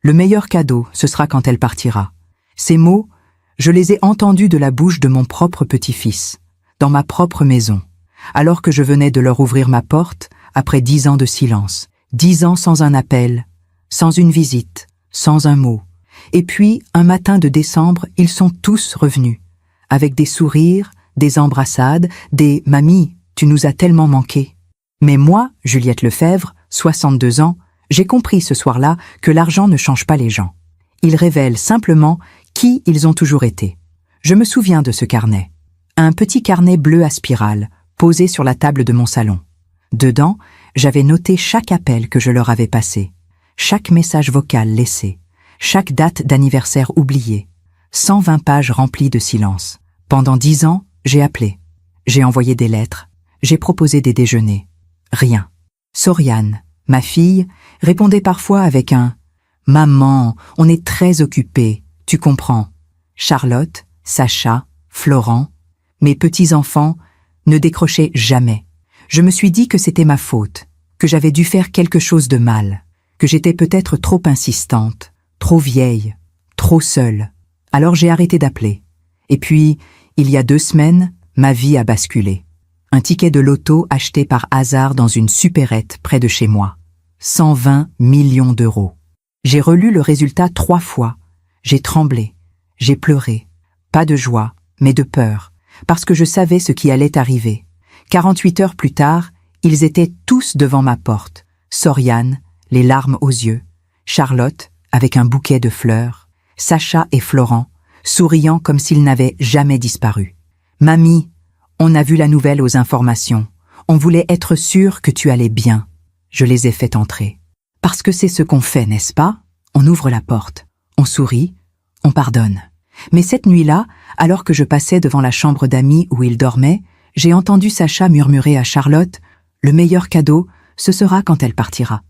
Le meilleur cadeau, ce sera quand elle partira. Ces mots, je les ai entendus de la bouche de mon propre petit-fils, dans ma propre maison, alors que je venais de leur ouvrir ma porte après 10 ans de silence, 10 ans sans un appel, sans une visite, sans un mot. Et puis, un matin de décembre, ils sont tous revenus, avec des sourires, des embrassades, des « Mamie, tu nous as tellement manqué ». Mais moi, Juliette Lefebvre, 62 ans, j'ai compris ce soir-là que l'argent ne change pas les gens. Il révèle simplement qui ils ont toujours été. Je me souviens de ce carnet. Un petit carnet bleu à spirale, posé sur la table de mon salon. Dedans, j'avais noté chaque appel que je leur avais passé, chaque message vocal laissé, chaque date d'anniversaire oubliée, 120 pages remplies de silence. Pendant 10 ans, j'ai appelé, j'ai envoyé des lettres, j'ai proposé des déjeuners. Rien. Soriane, ma fille, répondait parfois avec un « Maman, on est très occupés, tu comprends ». Charlotte, Sacha, Florent, mes petits-enfants, ne décrochaient jamais. Je me suis dit que c'était ma faute, que j'avais dû faire quelque chose de mal, que j'étais peut-être trop insistante, trop vieille, trop seule. Alors j'ai arrêté d'appeler. Et puis, il y a 2 semaines, ma vie a basculé. Un ticket de loto acheté par hasard dans une supérette près de chez moi. 120 millions d'euros. J'ai relu le résultat 3 fois. J'ai tremblé, j'ai pleuré. Pas de joie, mais de peur, parce que je savais ce qui allait arriver. 48 heures plus tard, ils étaient tous devant ma porte. Soriane, les larmes aux yeux. Charlotte, avec un bouquet de fleurs. Sacha et Florent, souriant comme s'ils n'avaient jamais disparu. « Mamie, on a vu la nouvelle aux informations. On voulait être sûr que tu allais bien. » Je les ai fait entrer. Parce que c'est ce qu'on fait, n'est-ce pas? On ouvre la porte, on sourit, on pardonne. Mais cette nuit-là, alors que je passais devant la chambre d'amis où il dormait, j'ai entendu Sacha murmurer à Charlotte « Le meilleur cadeau, ce sera quand elle partira. »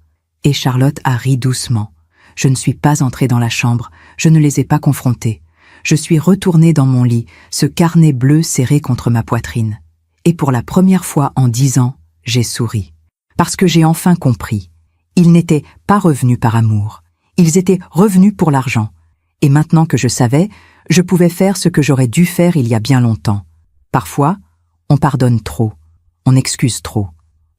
Et Charlotte a ri doucement. Je ne suis pas entrée dans la chambre, je ne les ai pas confrontés. Je suis retournée dans mon lit, ce carnet bleu serré contre ma poitrine. Et pour la première fois en 10 ans, j'ai souri. Parce que j'ai enfin compris. Ils n'étaient pas revenus par amour. Ils étaient revenus pour l'argent. Et maintenant que je savais, je pouvais faire ce que j'aurais dû faire il y a bien longtemps. Parfois, on pardonne trop, on excuse trop,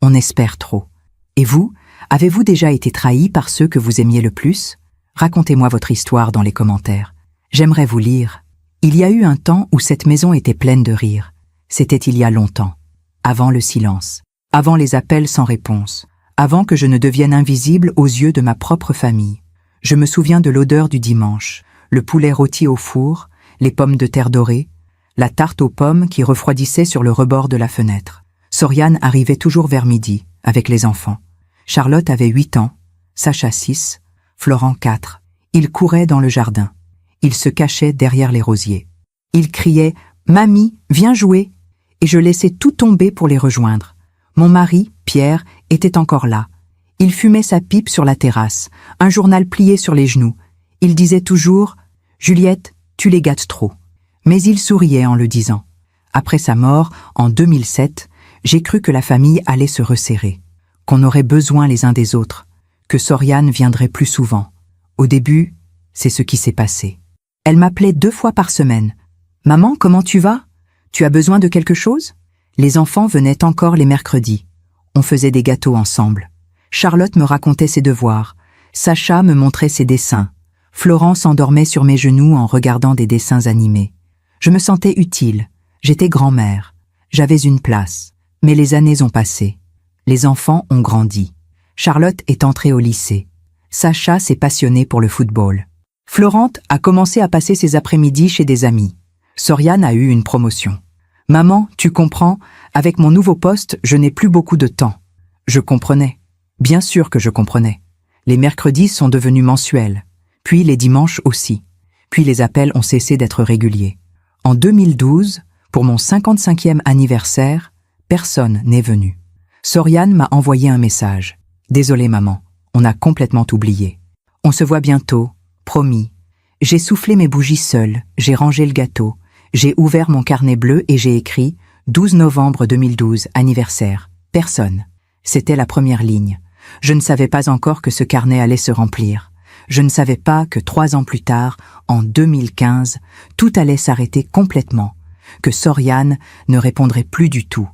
on espère trop. Et vous, avez-vous déjà été trahi par ceux que vous aimiez le plus? Racontez-moi votre histoire dans les commentaires. J'aimerais vous lire. Il y a eu un temps où cette maison était pleine de rire. C'était il y a longtemps. Avant le silence. Avant les appels sans réponse. Avant que je ne devienne invisible aux yeux de ma propre famille. Je me souviens de l'odeur du dimanche, le poulet rôti au four, les pommes de terre dorées, la tarte aux pommes qui refroidissait sur le rebord de la fenêtre. Soriane arrivait toujours vers midi, avec les enfants. Charlotte avait 8 ans, Sacha 6, Florent 4. Ils couraient dans le jardin. Ils se cachaient derrière les rosiers. Ils criaient « Mamie, viens jouer !» et je laissais tout tomber pour les rejoindre. Mon mari, Pierre, était encore là. Il fumait sa pipe sur la terrasse, un journal plié sur les genoux. Il disait toujours « Juliette, tu les gâtes trop ». Mais il souriait en le disant. Après sa mort, en 2007, j'ai cru que la famille allait se resserrer, qu'on aurait besoin les uns des autres, que Soriane viendrait plus souvent. Au début, c'est ce qui s'est passé. Elle m'appelait 2 fois par semaine. « Maman, comment tu vas? Tu as besoin de quelque chose ?» Les enfants venaient encore les mercredis. On faisait des gâteaux ensemble. Charlotte me racontait ses devoirs. Sacha me montrait ses dessins. Florent s'endormait sur mes genoux en regardant des dessins animés. Je me sentais utile. J'étais grand-mère. J'avais une place. Mais les années ont passé. Les enfants ont grandi. Charlotte est entrée au lycée. Sacha s'est passionné pour le football. Florent a commencé à passer ses après-midi chez des amis. Soriane a eu une promotion. « Maman, tu comprends, avec mon nouveau poste, je n'ai plus beaucoup de temps. » Je comprenais. Bien sûr que je comprenais. Les mercredis sont devenus mensuels. Puis les dimanches aussi. Puis les appels ont cessé d'être réguliers. En 2012, pour mon 55e anniversaire, personne n'est venu. Soriane m'a envoyé un message. « Désolée maman, on a complètement oublié. On se voit bientôt, promis. » J'ai soufflé mes bougies seule, j'ai rangé le gâteau, j'ai ouvert mon carnet bleu et j'ai écrit « 12 novembre 2012, anniversaire. Personne. » C'était la première ligne. Je ne savais pas encore que ce carnet allait se remplir. Je ne savais pas que 3 ans plus tard, en 2015, tout allait s'arrêter complètement, que Soriane ne répondrait plus du tout,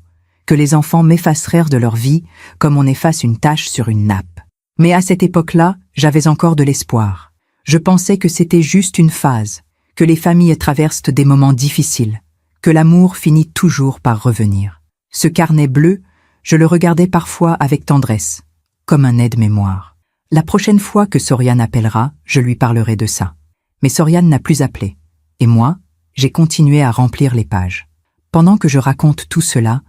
que les enfants m'effaceraient de leur vie comme on efface une tache sur une nappe. Mais à cette époque-là, j'avais encore de l'espoir. Je pensais que c'était juste une phase, que les familles traversent des moments difficiles, que l'amour finit toujours par revenir. Ce carnet bleu, je le regardais parfois avec tendresse, comme un aide-mémoire. La prochaine fois que Soriane appellera, je lui parlerai de ça. Mais Soriane n'a plus appelé. Et moi, j'ai continué à remplir les pages. Pendant que je raconte tout cela,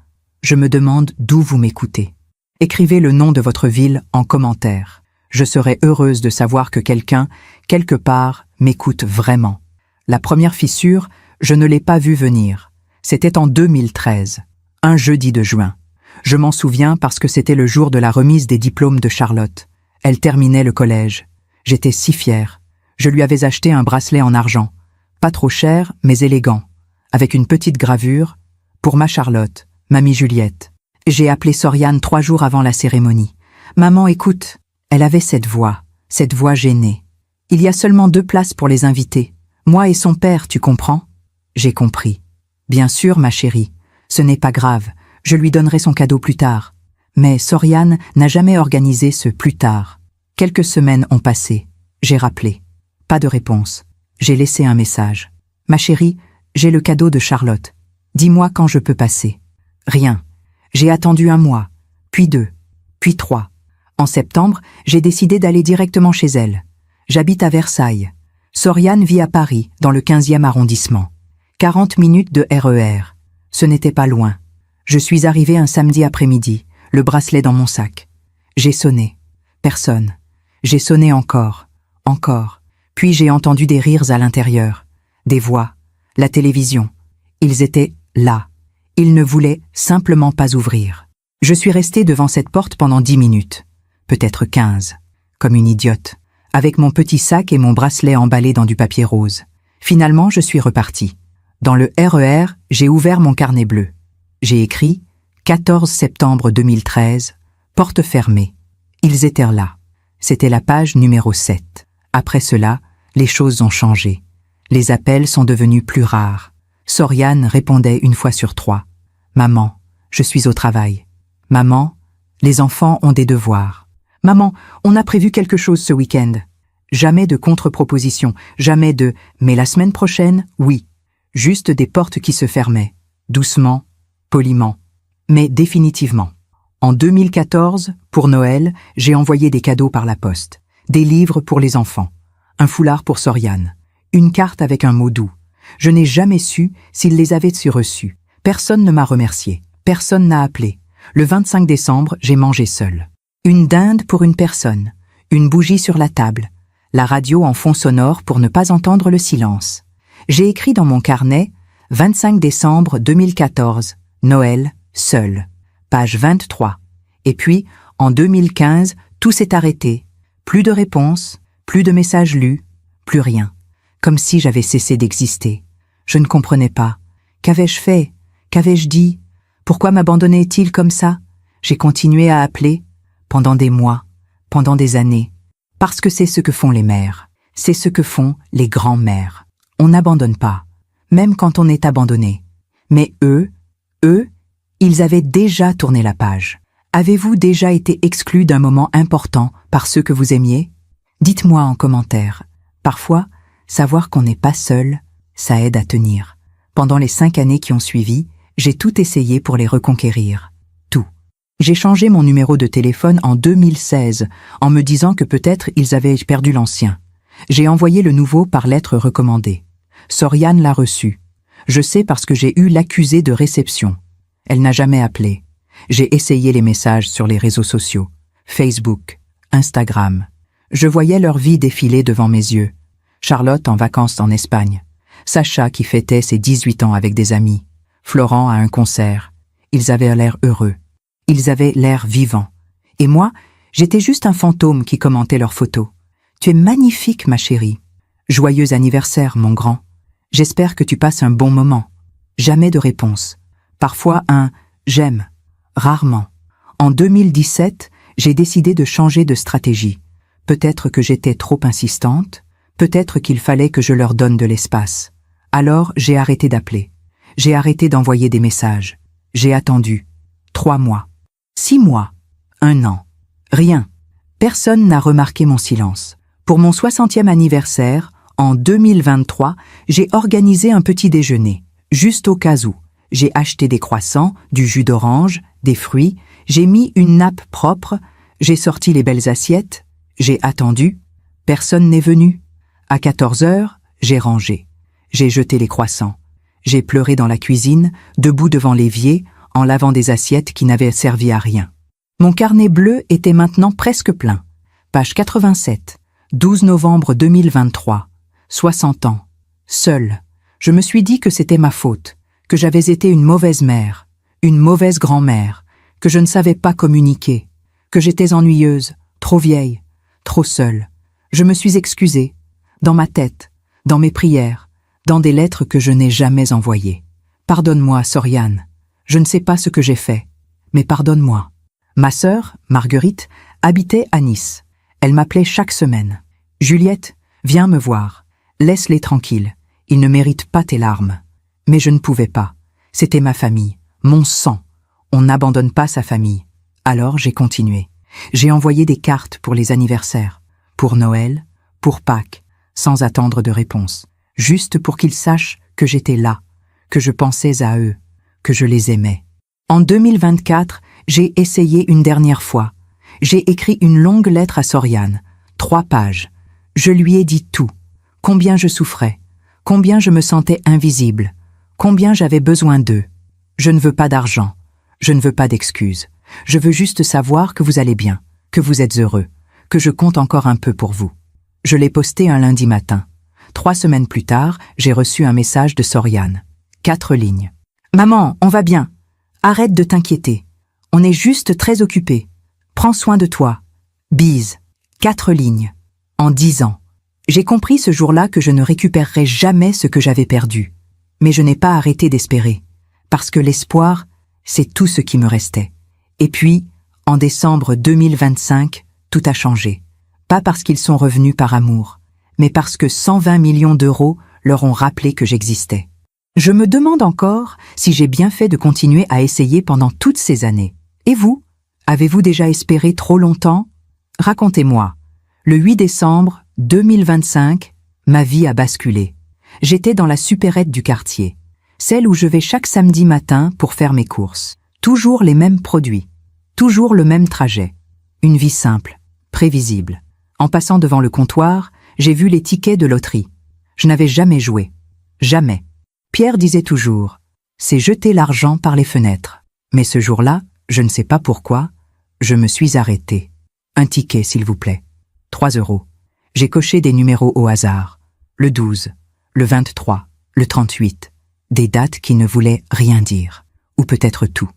je me demande d'où vous m'écoutez. Écrivez le nom de votre ville en commentaire. Je serai heureuse de savoir que quelqu'un, quelque part, m'écoute vraiment. La première fissure, je ne l'ai pas vue venir. C'était en 2013, un jeudi de juin. Je m'en souviens parce que c'était le jour de la remise des diplômes de Charlotte. Elle terminait le collège. J'étais si fière. Je lui avais acheté un bracelet en argent. Pas trop cher, mais élégant. Avec une petite gravure. Pour ma Charlotte, mamie Juliette. J'ai appelé Soriane 3 jours avant la cérémonie. Maman, écoute. Elle avait cette voix gênée. Il y a seulement 2 places pour les invités. Moi et son père, tu comprends? J'ai compris. Bien sûr, ma chérie. Ce n'est pas grave. Je lui donnerai son cadeau plus tard. Mais Soriane n'a jamais organisé ce plus tard. Quelques semaines ont passé. J'ai rappelé. Pas de réponse. J'ai laissé un message. Ma chérie, j'ai le cadeau de Charlotte. Dis-moi quand je peux passer. Rien. J'ai attendu 1 mois, puis 2, puis 3. En septembre, j'ai décidé d'aller directement chez elle. J'habite à Versailles. Soriane vit à Paris, dans le 15e arrondissement. 40 minutes de RER. Ce n'était pas loin. Je suis arrivée un samedi après-midi, le bracelet dans mon sac. J'ai sonné. Personne. J'ai sonné encore. Puis j'ai entendu des rires à l'intérieur, des voix, la télévision. Ils étaient là. Ils ne voulaient simplement pas ouvrir. Je suis restée devant cette porte pendant 10 minutes, peut-être 15, comme une idiote, avec mon petit sac et mon bracelet emballé dans du papier rose. Finalement, je suis repartie. Dans le RER, j'ai ouvert mon carnet bleu. J'ai écrit 14 septembre 2013, porte fermée. Ils étaient là. C'était la page numéro 7. Après cela, les choses ont changé. Les appels sont devenus plus rares. Soriane répondait 1 fois sur 3. Maman, je suis au travail. Maman, les enfants ont des devoirs. Maman, on a prévu quelque chose ce week-end. Jamais de contre-proposition, jamais de « mais la semaine prochaine, oui ». Juste des portes qui se fermaient, doucement, poliment, mais définitivement. En 2014, pour Noël, j'ai envoyé des cadeaux par la poste. Des livres pour les enfants, un foulard pour Soriane, une carte avec un mot doux. Je n'ai jamais su s'il les avait reçus. Personne ne m'a remercié, personne n'a appelé. Le 25 décembre, j'ai mangé seul. Une dinde pour une personne, une bougie sur la table, la radio en fond sonore pour ne pas entendre le silence. J'ai écrit dans mon carnet « 25 décembre 2014, Noël, seul », page 23. Et puis, en 2015, tout s'est arrêté. Plus de réponses, plus de messages lus, plus rien. Comme si j'avais cessé d'exister. Je ne comprenais pas. Qu'avais-je fait? Qu'avais-je dit? Pourquoi m'abandonnait-il comme ça? J'ai continué à appeler, pendant des mois, pendant des années. Parce que c'est ce que font les mères. C'est ce que font les grands-mères. On n'abandonne pas, même quand on est abandonné. Mais eux, ils avaient déjà tourné la page. Avez-vous déjà été exclu d'un moment important par ceux que vous aimiez? Dites-moi en commentaire. Parfois, savoir qu'on n'est pas seul, ça aide à tenir. Pendant les 5 années qui ont suivi, j'ai tout essayé pour les reconquérir. Tout. J'ai changé mon numéro de téléphone en 2016, en me disant que peut-être ils avaient perdu l'ancien. J'ai envoyé le nouveau par lettre recommandée. Soriane l'a reçu. Je sais parce que j'ai eu l'accusée de réception. Elle n'a jamais appelé. J'ai essayé les messages sur les réseaux sociaux, Facebook, Instagram. Je voyais leur vie défiler devant mes yeux. Charlotte en vacances en Espagne. Sacha qui fêtait ses 18 ans avec des amis. Florent à un concert. Ils avaient l'air heureux. Ils avaient l'air vivants. Et moi, j'étais juste un fantôme qui commentait leurs photos. Tu es magnifique, ma chérie. Joyeux anniversaire, mon grand. J'espère que tu passes un bon moment. Jamais de réponse. Parfois un « j'aime ». Rarement. En 2017, j'ai décidé de changer de stratégie. Peut-être que j'étais trop insistante, peut-être qu'il fallait que je leur donne de l'espace. Alors j'ai arrêté d'appeler. J'ai arrêté d'envoyer des messages. J'ai attendu. 3 mois. 6 mois. 1 an. Rien. Personne n'a remarqué mon silence. Pour mon 60e anniversaire, en 2023, j'ai organisé un petit déjeuner, juste au cas où. J'ai acheté des croissants, du jus d'orange, des fruits, j'ai mis une nappe propre, j'ai sorti les belles assiettes, j'ai attendu. Personne n'est venu. À 14 heures, j'ai rangé. J'ai jeté les croissants. J'ai pleuré dans la cuisine, debout devant l'évier, en lavant des assiettes qui n'avaient servi à rien. Mon carnet bleu était maintenant presque plein. Page 87, 12 novembre 2023, 60 ans, seule. Je me suis dit que c'était ma faute, que j'avais été une mauvaise mère, une mauvaise grand-mère, que je ne savais pas communiquer, que j'étais ennuyeuse, trop vieille, trop seule. Je me suis excusée, dans ma tête, dans mes prières, dans des lettres que je n'ai jamais envoyées. Pardonne-moi, Soriane. Je ne sais pas ce que j'ai fait, mais pardonne-moi. Ma sœur, Marguerite, habitait à Nice. Elle m'appelait chaque semaine. « Juliette, viens me voir. Laisse-les tranquilles. Ils ne méritent pas tes larmes. » Mais je ne pouvais pas. C'était ma famille, mon sang. On n'abandonne pas sa famille. Alors j'ai continué. J'ai envoyé des cartes pour les anniversaires, pour Noël, pour Pâques, sans attendre de réponse. Juste pour qu'ils sachent que j'étais là, que je pensais à eux, que je les aimais. En 2024, j'ai essayé une dernière fois. J'ai écrit une longue lettre à Soriane, 3 pages. Je lui ai dit tout. Combien je souffrais, combien je me sentais invisible, combien j'avais besoin d'eux. Je ne veux pas d'argent, je ne veux pas d'excuses. Je veux juste savoir que vous allez bien, que vous êtes heureux, que je compte encore un peu pour vous. Je l'ai posté un lundi matin. 3 semaines plus tard, j'ai reçu un message de Soriane. 4 lignes. « Maman, on va bien. Arrête de t'inquiéter. On est juste très occupés. Prends soin de toi. Bise. » 4 lignes. En 10 ans. J'ai compris ce jour-là que je ne récupérerais jamais ce que j'avais perdu. Mais je n'ai pas arrêté d'espérer. Parce que l'espoir, c'est tout ce qui me restait. Et puis, en décembre 2025, tout a changé. Pas parce qu'ils sont revenus par amour, mais parce que 120 millions d'euros leur ont rappelé que j'existais. Je me demande encore si j'ai bien fait de continuer à essayer pendant toutes ces années. Et vous? Avez-vous déjà espéré trop longtemps? Racontez-moi. Le 8 décembre 2025, ma vie a basculé. J'étais dans la supérette du quartier, celle où je vais chaque samedi matin pour faire mes courses. Toujours les mêmes produits, toujours le même trajet. Une vie simple, prévisible. En passant devant le comptoir, j'ai vu les tickets de loterie. Je n'avais jamais joué. Jamais. Pierre disait toujours « c'est jeter l'argent par les fenêtres ». Mais ce jour-là, je ne sais pas pourquoi, je me suis arrêté. Un ticket, s'il vous plaît. 3 €. J'ai coché des numéros au hasard. Le 12, le 23, le 38. Des dates qui ne voulaient rien dire. Ou peut-être tout.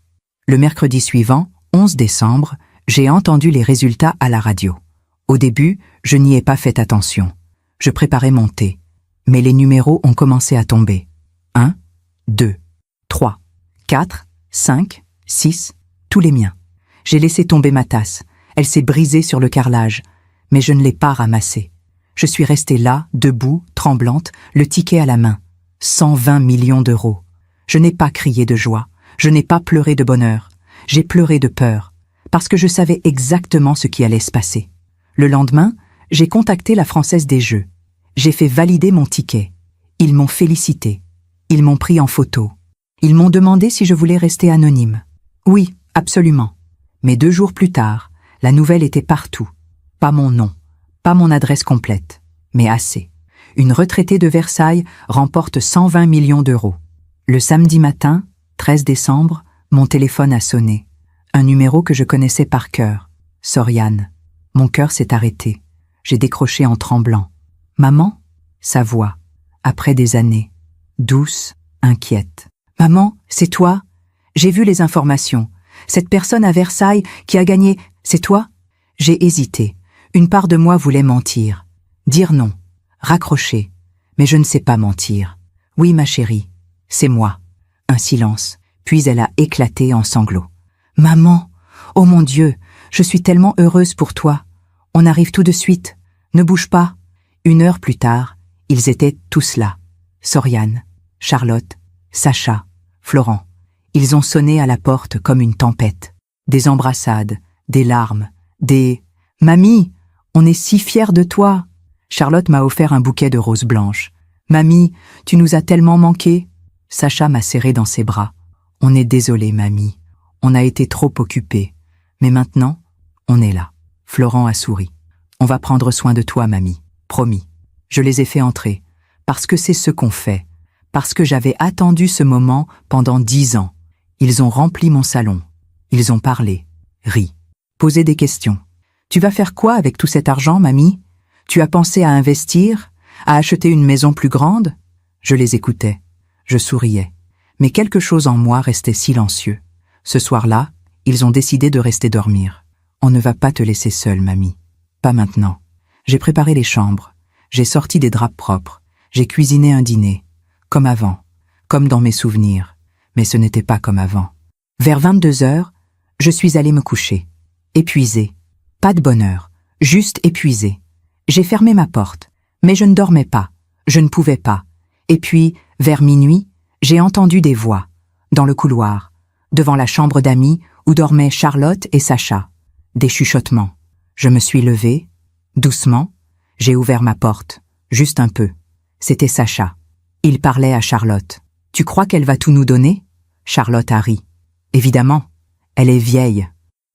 Le mercredi suivant, 11 décembre, j'ai entendu les résultats à la radio. Au début, je n'y ai pas fait attention. Je préparais mon thé. Mais les numéros ont commencé à tomber. 1, 2, 3, 4, 5, 6, tous les miens. J'ai laissé tomber ma tasse. Elle s'est brisée sur le carrelage. Mais je ne l'ai pas ramassée. Je suis restée là, debout, tremblante, le ticket à la main. 120 millions d'euros. Je n'ai pas crié de joie. Je n'ai pas pleuré de bonheur. J'ai pleuré de peur. Parce que je savais exactement ce qui allait se passer. Le lendemain, j'ai contacté la Française des Jeux. J'ai fait valider mon ticket. Ils m'ont félicité. Ils m'ont pris en photo. Ils m'ont demandé si je voulais rester anonyme. Oui, absolument. Mais 2 jours plus tard, la nouvelle était partout. Pas mon nom, pas mon adresse complète, mais assez. Une retraitée de Versailles remporte 120 millions d'euros. Le samedi matin, 13 décembre, mon téléphone a sonné. Un numéro que je connaissais par cœur. Soriane. Mon cœur s'est arrêté. J'ai décroché en tremblant. Maman? Sa voix. Après des années. Douce, inquiète. Maman, c'est toi? J'ai vu les informations. Cette personne à Versailles qui a gagné, c'est toi? J'ai hésité. Une part de moi voulait mentir. Dire non. Raccrocher. Mais je ne sais pas mentir. Oui, ma chérie. C'est moi. Un silence. Puis elle a éclaté en sanglots. Maman! Oh mon Dieu! Je suis tellement heureuse pour toi. On arrive tout de suite. Ne bouge pas. 1 heure plus tard, ils étaient tous là. Soriane, Charlotte, Sacha, Florent. Ils ont sonné à la porte comme une tempête. Des embrassades, des larmes, des « Mamie, on est si fiers de toi !» Charlotte m'a offert un bouquet de roses blanches. « Mamie, tu nous as tellement manqué !» Sacha m'a serré dans ses bras. « On est désolé, mamie. On a été trop occupés. Mais maintenant, on est là. » Florent a souri. « On va prendre soin de toi, mamie. Promis. » Je les ai fait entrer. Parce que c'est ce qu'on fait. Parce que j'avais attendu ce moment pendant 10 ans. Ils ont rempli mon salon. Ils ont parlé, ri, posé des questions. « Tu vas faire quoi avec tout cet argent, mamie? Tu as pensé à investir? À acheter une maison plus grande ?» Je les écoutais. Je souriais. Mais quelque chose en moi restait silencieux. Ce soir-là, ils ont décidé de rester dormir. « On ne va pas te laisser seule, mamie. Pas maintenant. » J'ai préparé les chambres. J'ai sorti des draps propres. J'ai cuisiné un dîner. Comme avant. Comme dans mes souvenirs. Mais ce n'était pas comme avant. Vers 22 heures, je suis allée me coucher. Épuisée. Pas de bonheur. Juste épuisée. J'ai fermé ma porte. Mais je ne dormais pas. Je ne pouvais pas. Et puis, vers minuit, j'ai entendu des voix. Dans le couloir. Devant la chambre d'amis où dormaient Charlotte et Sacha. Des chuchotements. Je me suis levée. Doucement, j'ai ouvert ma porte. Juste un peu. C'était Sacha. Il parlait à Charlotte. « Tu crois qu'elle va tout nous donner ?» Charlotte a ri. « Évidemment. Elle est vieille.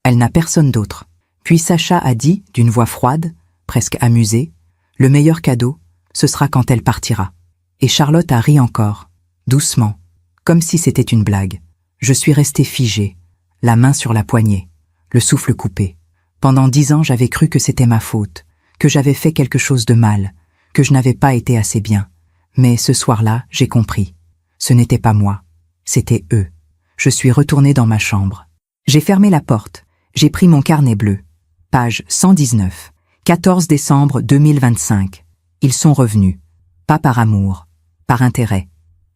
Elle n'a personne d'autre. » Puis Sacha a dit, d'une voix froide, presque amusée, « Le meilleur cadeau, ce sera quand elle partira. » Et Charlotte a ri encore, doucement, comme si c'était une blague. Je suis restée figée, la main sur la poignée, le souffle coupé. Pendant 10 ans, j'avais cru que c'était ma faute, que j'avais fait quelque chose de mal, que je n'avais pas été assez bien. Mais ce soir-là, j'ai compris. Ce n'était pas moi, c'était eux. Je suis retournée dans ma chambre. J'ai fermé la porte. J'ai pris mon carnet bleu. Page 119. 14 décembre 2025. Ils sont revenus. Pas par amour, par intérêt.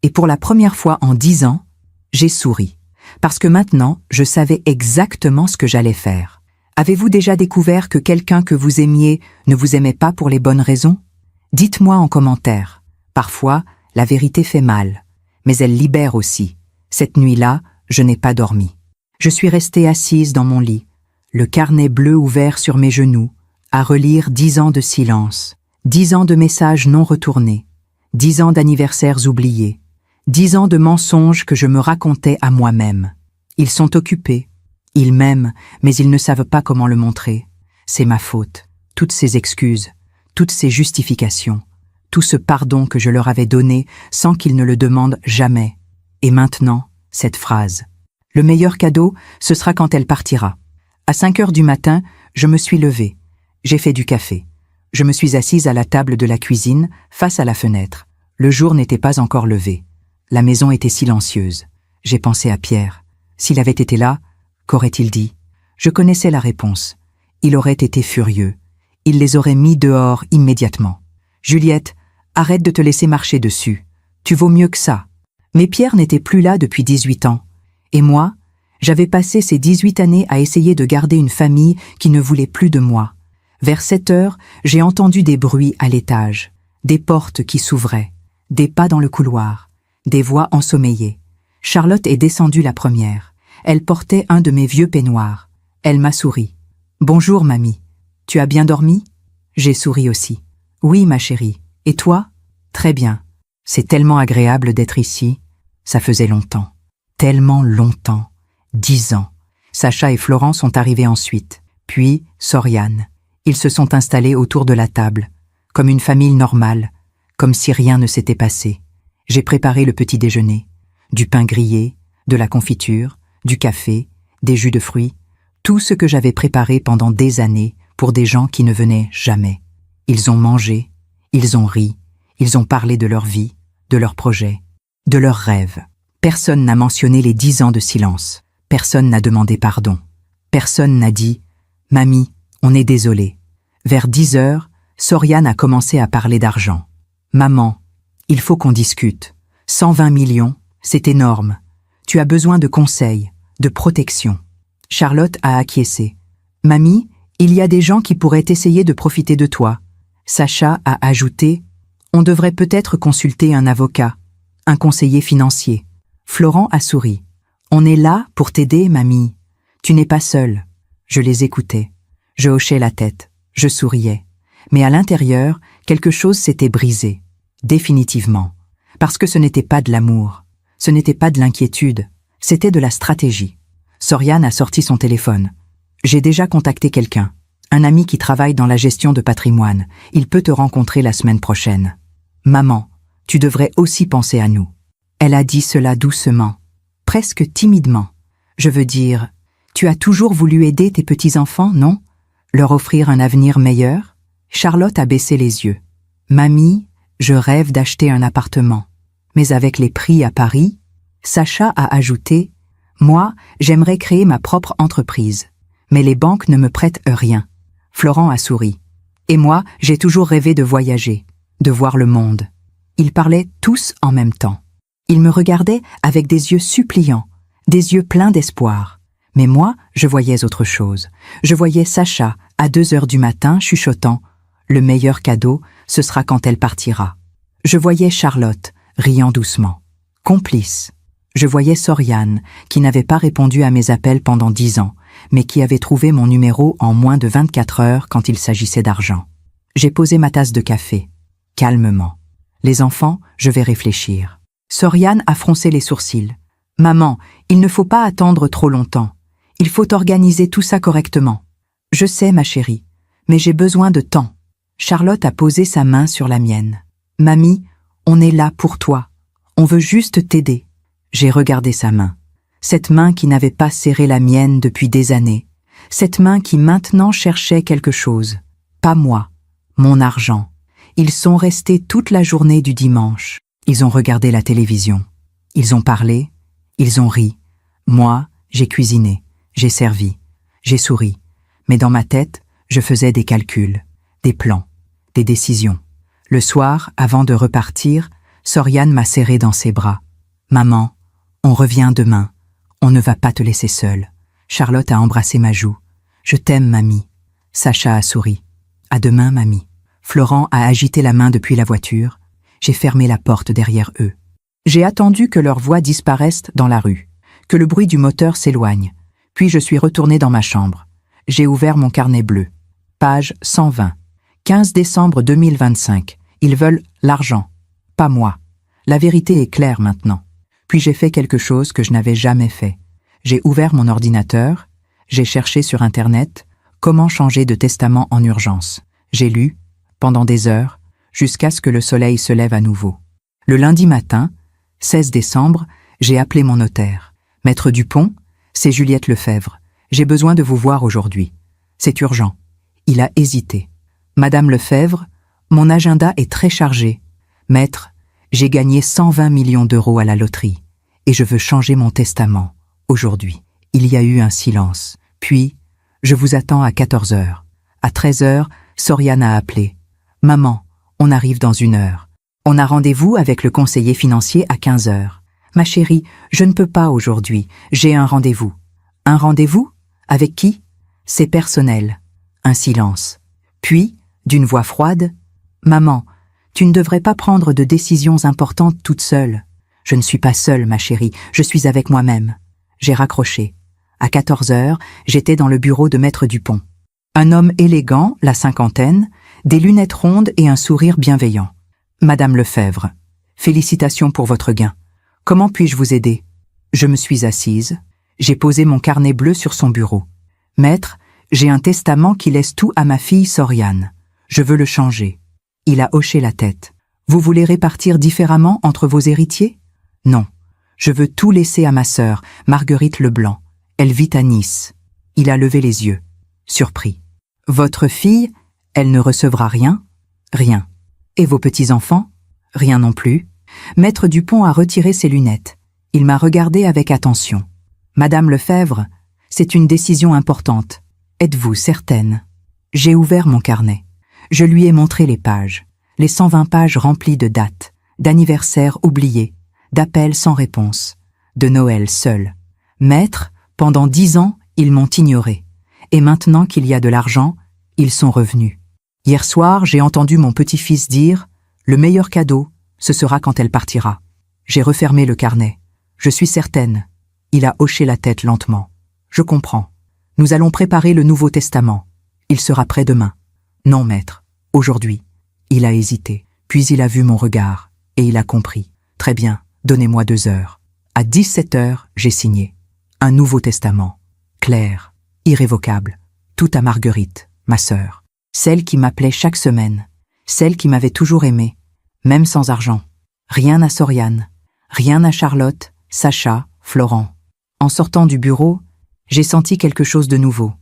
Et pour la première fois en 10 ans, j'ai souri. Parce que maintenant, je savais exactement ce que j'allais faire. Avez-vous déjà découvert que quelqu'un que vous aimiez ne vous aimait pas pour les bonnes raisons? Dites-moi en commentaire. Parfois, la vérité fait mal, mais elle libère aussi. Cette nuit-là, je n'ai pas dormi. Je suis restée assise dans mon lit, le carnet bleu ouvert sur mes genoux, à relire 10 ans de silence, 10 ans de messages non retournés, 10 ans d'anniversaires oubliés, 10 ans de mensonges que je me racontais à moi-même. Ils sont occupés, ils m'aiment, mais ils ne savent pas comment le montrer. C'est ma faute. Toutes ces excuses, toutes ces justifications, tout ce pardon que je leur avais donné sans qu'ils ne le demandent jamais. Et maintenant, cette phrase. Le meilleur cadeau, ce sera quand elle partira. À 5 heures du matin, je me suis levée. J'ai fait du café. Je me suis assise à la table de la cuisine, face à la fenêtre. Le jour n'était pas encore levé. La maison était silencieuse. J'ai pensé à Pierre. S'il avait été là, qu'aurait-il dit? Je connaissais la réponse. Il aurait été furieux. Il les aurait mis dehors immédiatement. Juliette, arrête de te laisser marcher dessus. Tu vaux mieux que ça. Mais Pierre n'était plus là depuis 18 ans. Et moi, j'avais passé ces 18 années à essayer de garder une famille qui ne voulait plus de moi. Vers 7 heures, j'ai entendu des bruits à l'étage, des portes qui s'ouvraient, des pas dans le couloir, des voix ensommeillées. Charlotte est descendue la première. Elle portait un de mes vieux peignoirs. Elle m'a souri. « Bonjour, mamie. Tu as bien dormi ?» J'ai souri aussi. « Oui, ma chérie. Et toi ?»« Très bien. C'est tellement agréable d'être ici. Ça faisait longtemps. Tellement longtemps. 10 ans. » Sacha et Florent sont arrivés ensuite. Puis, Soriane. Ils se sont installés autour de la table, comme une famille normale, comme si rien ne s'était passé. J'ai préparé le petit déjeuner. Du pain grillé, de la confiture, du café, des jus de fruits, tout ce que j'avais préparé pendant des années pour des gens qui ne venaient jamais. Ils ont mangé, ils ont ri, ils ont parlé de leur vie, de leurs projets, de leurs rêves. Personne n'a mentionné les 10 ans de silence. Personne n'a demandé pardon. Personne n'a dit « Mamie, on est désolé ». Vers 10 heures, Soriane a commencé à parler d'argent. « Maman, il faut qu'on discute. 120 millions, c'est énorme. Tu as besoin de conseils, de protection. » Charlotte a acquiescé. « Mamie, Il y a des gens qui pourraient essayer de profiter de toi. Sacha a ajouté, on devrait peut-être consulter un avocat, un conseiller financier. Florent a souri. On est là pour t'aider, mamie. Tu n'es pas seule. Je les écoutais. Je hochais la tête. Je souriais. Mais à l'intérieur, quelque chose s'était brisé. Définitivement. Parce que ce n'était pas de l'amour. Ce n'était pas de l'inquiétude. C'était de la stratégie. Soriane a sorti son téléphone. J'ai déjà contacté quelqu'un. Un ami qui travaille dans la gestion de patrimoine. Il peut te rencontrer la semaine prochaine. Maman, tu devrais aussi penser à nous. Elle a dit cela doucement, presque timidement. Je veux dire, tu as toujours voulu aider tes petits-enfants, non? Leur offrir un avenir meilleur? Charlotte a baissé les yeux. Mamie, je rêve d'acheter un appartement. Mais avec les prix à Paris, Sacha a ajouté, moi, j'aimerais créer ma propre entreprise. Mais les banques ne me prêtent rien. Florent a souri. Et moi, j'ai toujours rêvé de voyager, de voir le monde. Ils parlaient tous en même temps. Ils me regardaient avec des yeux suppliants, des yeux pleins d'espoir. Mais moi, je voyais autre chose. Je voyais Sacha, à 2 heures du matin, chuchotant « Le meilleur cadeau, ce sera quand elle partira ». Je voyais Charlotte, riant doucement. Complice. Je voyais Soriane, qui n'avait pas répondu à mes appels pendant 10 ans, mais qui avait trouvé mon numéro en moins de 24 heures quand il s'agissait d'argent. J'ai posé ma tasse de café, calmement. Les enfants, je vais réfléchir. Soriane a froncé les sourcils. Maman, il ne faut pas attendre trop longtemps. Il faut organiser tout ça correctement. Je sais, ma chérie, mais j'ai besoin de temps. Charlotte a posé sa main sur la mienne. Mamie, on est là pour toi. On veut juste t'aider. J'ai regardé sa main. Cette main qui n'avait pas serré la mienne depuis des années. Cette main qui maintenant cherchait quelque chose. Pas moi, mon argent. Ils sont restés toute la journée du dimanche. Ils ont regardé la télévision. Ils ont parlé. Ils ont ri. Moi, j'ai cuisiné. J'ai servi. J'ai souri. Mais dans ma tête, je faisais des calculs, des plans, des décisions. Le soir, avant de repartir, Soriane m'a serré dans ses bras. Maman, on revient demain. On ne va pas te laisser seule. Charlotte a embrassé ma joue. Je t'aime, mamie. Sacha a souri. À demain, mamie. Florent a agité la main depuis la voiture. J'ai fermé la porte derrière eux. J'ai attendu que leurs voix disparaissent dans la rue, que le bruit du moteur s'éloigne. Puis je suis retourné dans ma chambre. J'ai ouvert mon carnet bleu. Page 120. 15 décembre 2025. Ils veulent l'argent. Pas moi. La vérité est claire maintenant. Puis j'ai fait quelque chose que je n'avais jamais fait. J'ai ouvert mon ordinateur, j'ai cherché sur Internet comment changer de testament en urgence. J'ai lu, pendant des heures, jusqu'à ce que le soleil se lève à nouveau. Le lundi matin, 16 décembre, j'ai appelé mon notaire. Maître Dupont, c'est Juliette Lefebvre. J'ai besoin de vous voir aujourd'hui. C'est urgent. Il a hésité. Madame Lefebvre, mon agenda est très chargé. Maître, j'ai gagné 120 millions d'euros à la loterie et je veux changer mon testament, aujourd'hui. Il y a eu un silence. Puis, je vous attends à 14 heures. À 13 heures, Soriane a appelé. Maman, on arrive dans 1 heure. On a rendez-vous avec le conseiller financier à 15 heures. Ma chérie, je ne peux pas aujourd'hui. J'ai un rendez-vous. Un rendez-vous? Avec qui? C'est personnel. Un silence. Puis, d'une voix froide, Maman, tu ne devrais pas prendre de décisions importantes toute seule. Je ne suis pas seule, ma chérie, je suis avec moi-même. J'ai raccroché. À 14 heures, j'étais dans le bureau de Maître Dupont. Un homme élégant, la cinquantaine, des lunettes rondes et un sourire bienveillant. Madame Lefebvre, félicitations pour votre gain. Comment puis-je vous aider? Je me suis assise. J'ai posé mon carnet bleu sur son bureau. Maître, j'ai un testament qui laisse tout à ma fille Soriane. Je veux le changer. Il a hoché la tête. Vous voulez répartir différemment entre vos héritiers? Non. Je veux tout laisser à ma sœur, Marguerite Leblanc. Elle vit à Nice. Il a levé les yeux. Surpris. Votre fille, elle ne recevra rien? Rien. Et vos petits-enfants? Rien non plus. Maître Dupont a retiré ses lunettes. Il m'a regardé avec attention. Madame Lefebvre, c'est une décision importante. Êtes-vous certaine? J'ai ouvert mon carnet. Je lui ai montré les pages. Les 120 pages remplies de dates, d'anniversaires oubliés, d'appels sans réponse, de Noël seul. Maître, pendant 10 ans, ils m'ont ignoré. Et maintenant qu'il y a de l'argent, ils sont revenus. Hier soir, j'ai entendu mon petit-fils dire « Le meilleur cadeau, ce sera quand elle partira ». J'ai refermé le carnet. Je suis certaine. Il a hoché la tête lentement. Je comprends. Nous allons préparer le Nouveau Testament. Il sera prêt demain. Non, maître. Aujourd'hui. Il a hésité. Puis il a vu mon regard. Et il a compris. Très bien, donnez-moi 2 heures. À 17 heures, j'ai signé. Un Nouveau Testament. Clair. Irrévocable. Tout à Marguerite, ma sœur. Celle qui m'appelait chaque semaine. Celle qui m'avait toujours aimé. Même sans argent. Rien à Soriane. Rien à Charlotte, Sacha, Florent. En sortant du bureau, j'ai senti quelque chose de nouveau.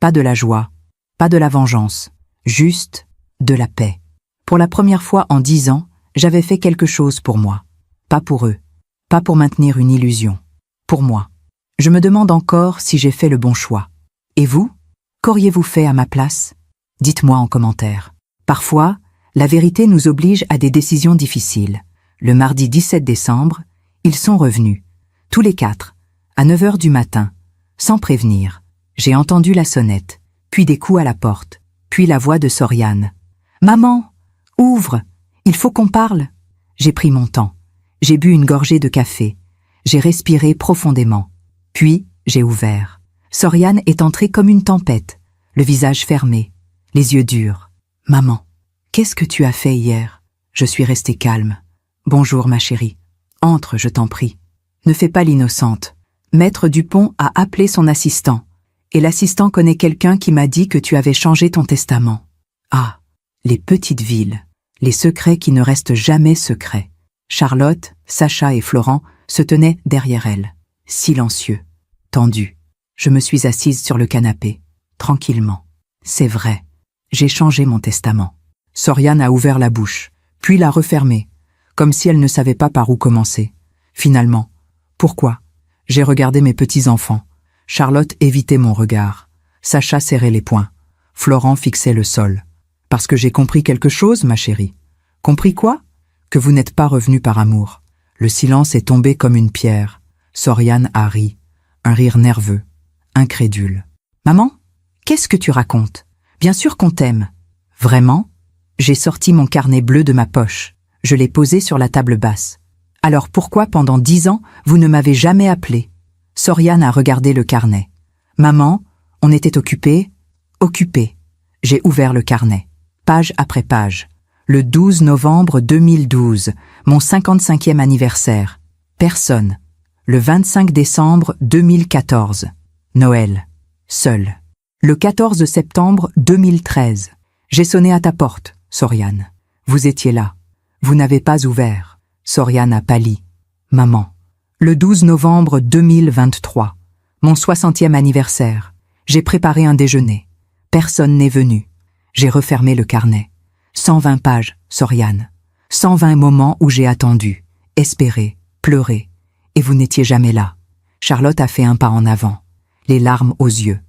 Pas de la joie, pas de la vengeance, juste de la paix. Pour la première fois en 10 ans, j'avais fait quelque chose pour moi. Pas pour eux, pas pour maintenir une illusion. Pour moi. Je me demande encore si j'ai fait le bon choix. Et vous? Qu'auriez-vous fait à ma place? Dites-moi en commentaire. Parfois, la vérité nous oblige à des décisions difficiles. Le mardi 17 décembre, ils sont revenus, tous les 4, à 9 heures du matin, sans prévenir. J'ai entendu la sonnette, puis des coups à la porte, puis la voix de Soriane. « Maman, ouvre, il faut qu'on parle !» J'ai pris mon temps, j'ai bu une gorgée de café, j'ai respiré profondément, puis j'ai ouvert. Soriane est entrée comme une tempête, le visage fermé, les yeux durs. « Maman, qu'est-ce que tu as fait hier ?» Je suis restée calme. « Bonjour ma chérie. Entre, je t'en prie. Ne fais pas l'innocente. Maître Dupont a appelé son assistant. Et l'assistant connaît quelqu'un qui m'a dit que tu avais changé ton testament. Ah, les petites villes, les secrets qui ne restent jamais secrets. Charlotte, Sacha et Florent se tenaient derrière elle, silencieux, tendus. Je me suis assise sur le canapé, tranquillement. C'est vrai, j'ai changé mon testament. Soriane a ouvert la bouche, puis l'a refermée, comme si elle ne savait pas par où commencer. Finalement, pourquoi? J'ai regardé mes petits-enfants. Charlotte évitait mon regard. Sacha serrait les poings. Florent fixait le sol. Parce que j'ai compris quelque chose, ma chérie. Compris quoi? Que vous n'êtes pas revenu par amour. Le silence est tombé comme une pierre. Soriane a ri. Un rire nerveux, incrédule. Maman, qu'est-ce que tu racontes? Bien sûr qu'on t'aime. Vraiment? J'ai sorti mon carnet bleu de ma poche. Je l'ai posé sur la table basse. Alors pourquoi pendant 10 ans, vous ne m'avez jamais appelé? Soriane a regardé le carnet. Maman, on était occupés. J'ai ouvert le carnet. Page après page. Le 12 novembre 2012, mon 55e anniversaire. Personne. Le 25 décembre 2014. Noël. Seul. Le 14 septembre 2013. J'ai sonné à ta porte, Soriane. Vous étiez là. Vous n'avez pas ouvert. Soriane a pâli. Maman. Le 12 novembre 2023. Mon 60e anniversaire. J'ai préparé un déjeuner. Personne n'est venu. J'ai refermé le carnet. 120 pages, Soriane. 120 moments où j'ai attendu, espéré, pleuré. Et vous n'étiez jamais là. Charlotte a fait un pas en avant, les larmes aux yeux.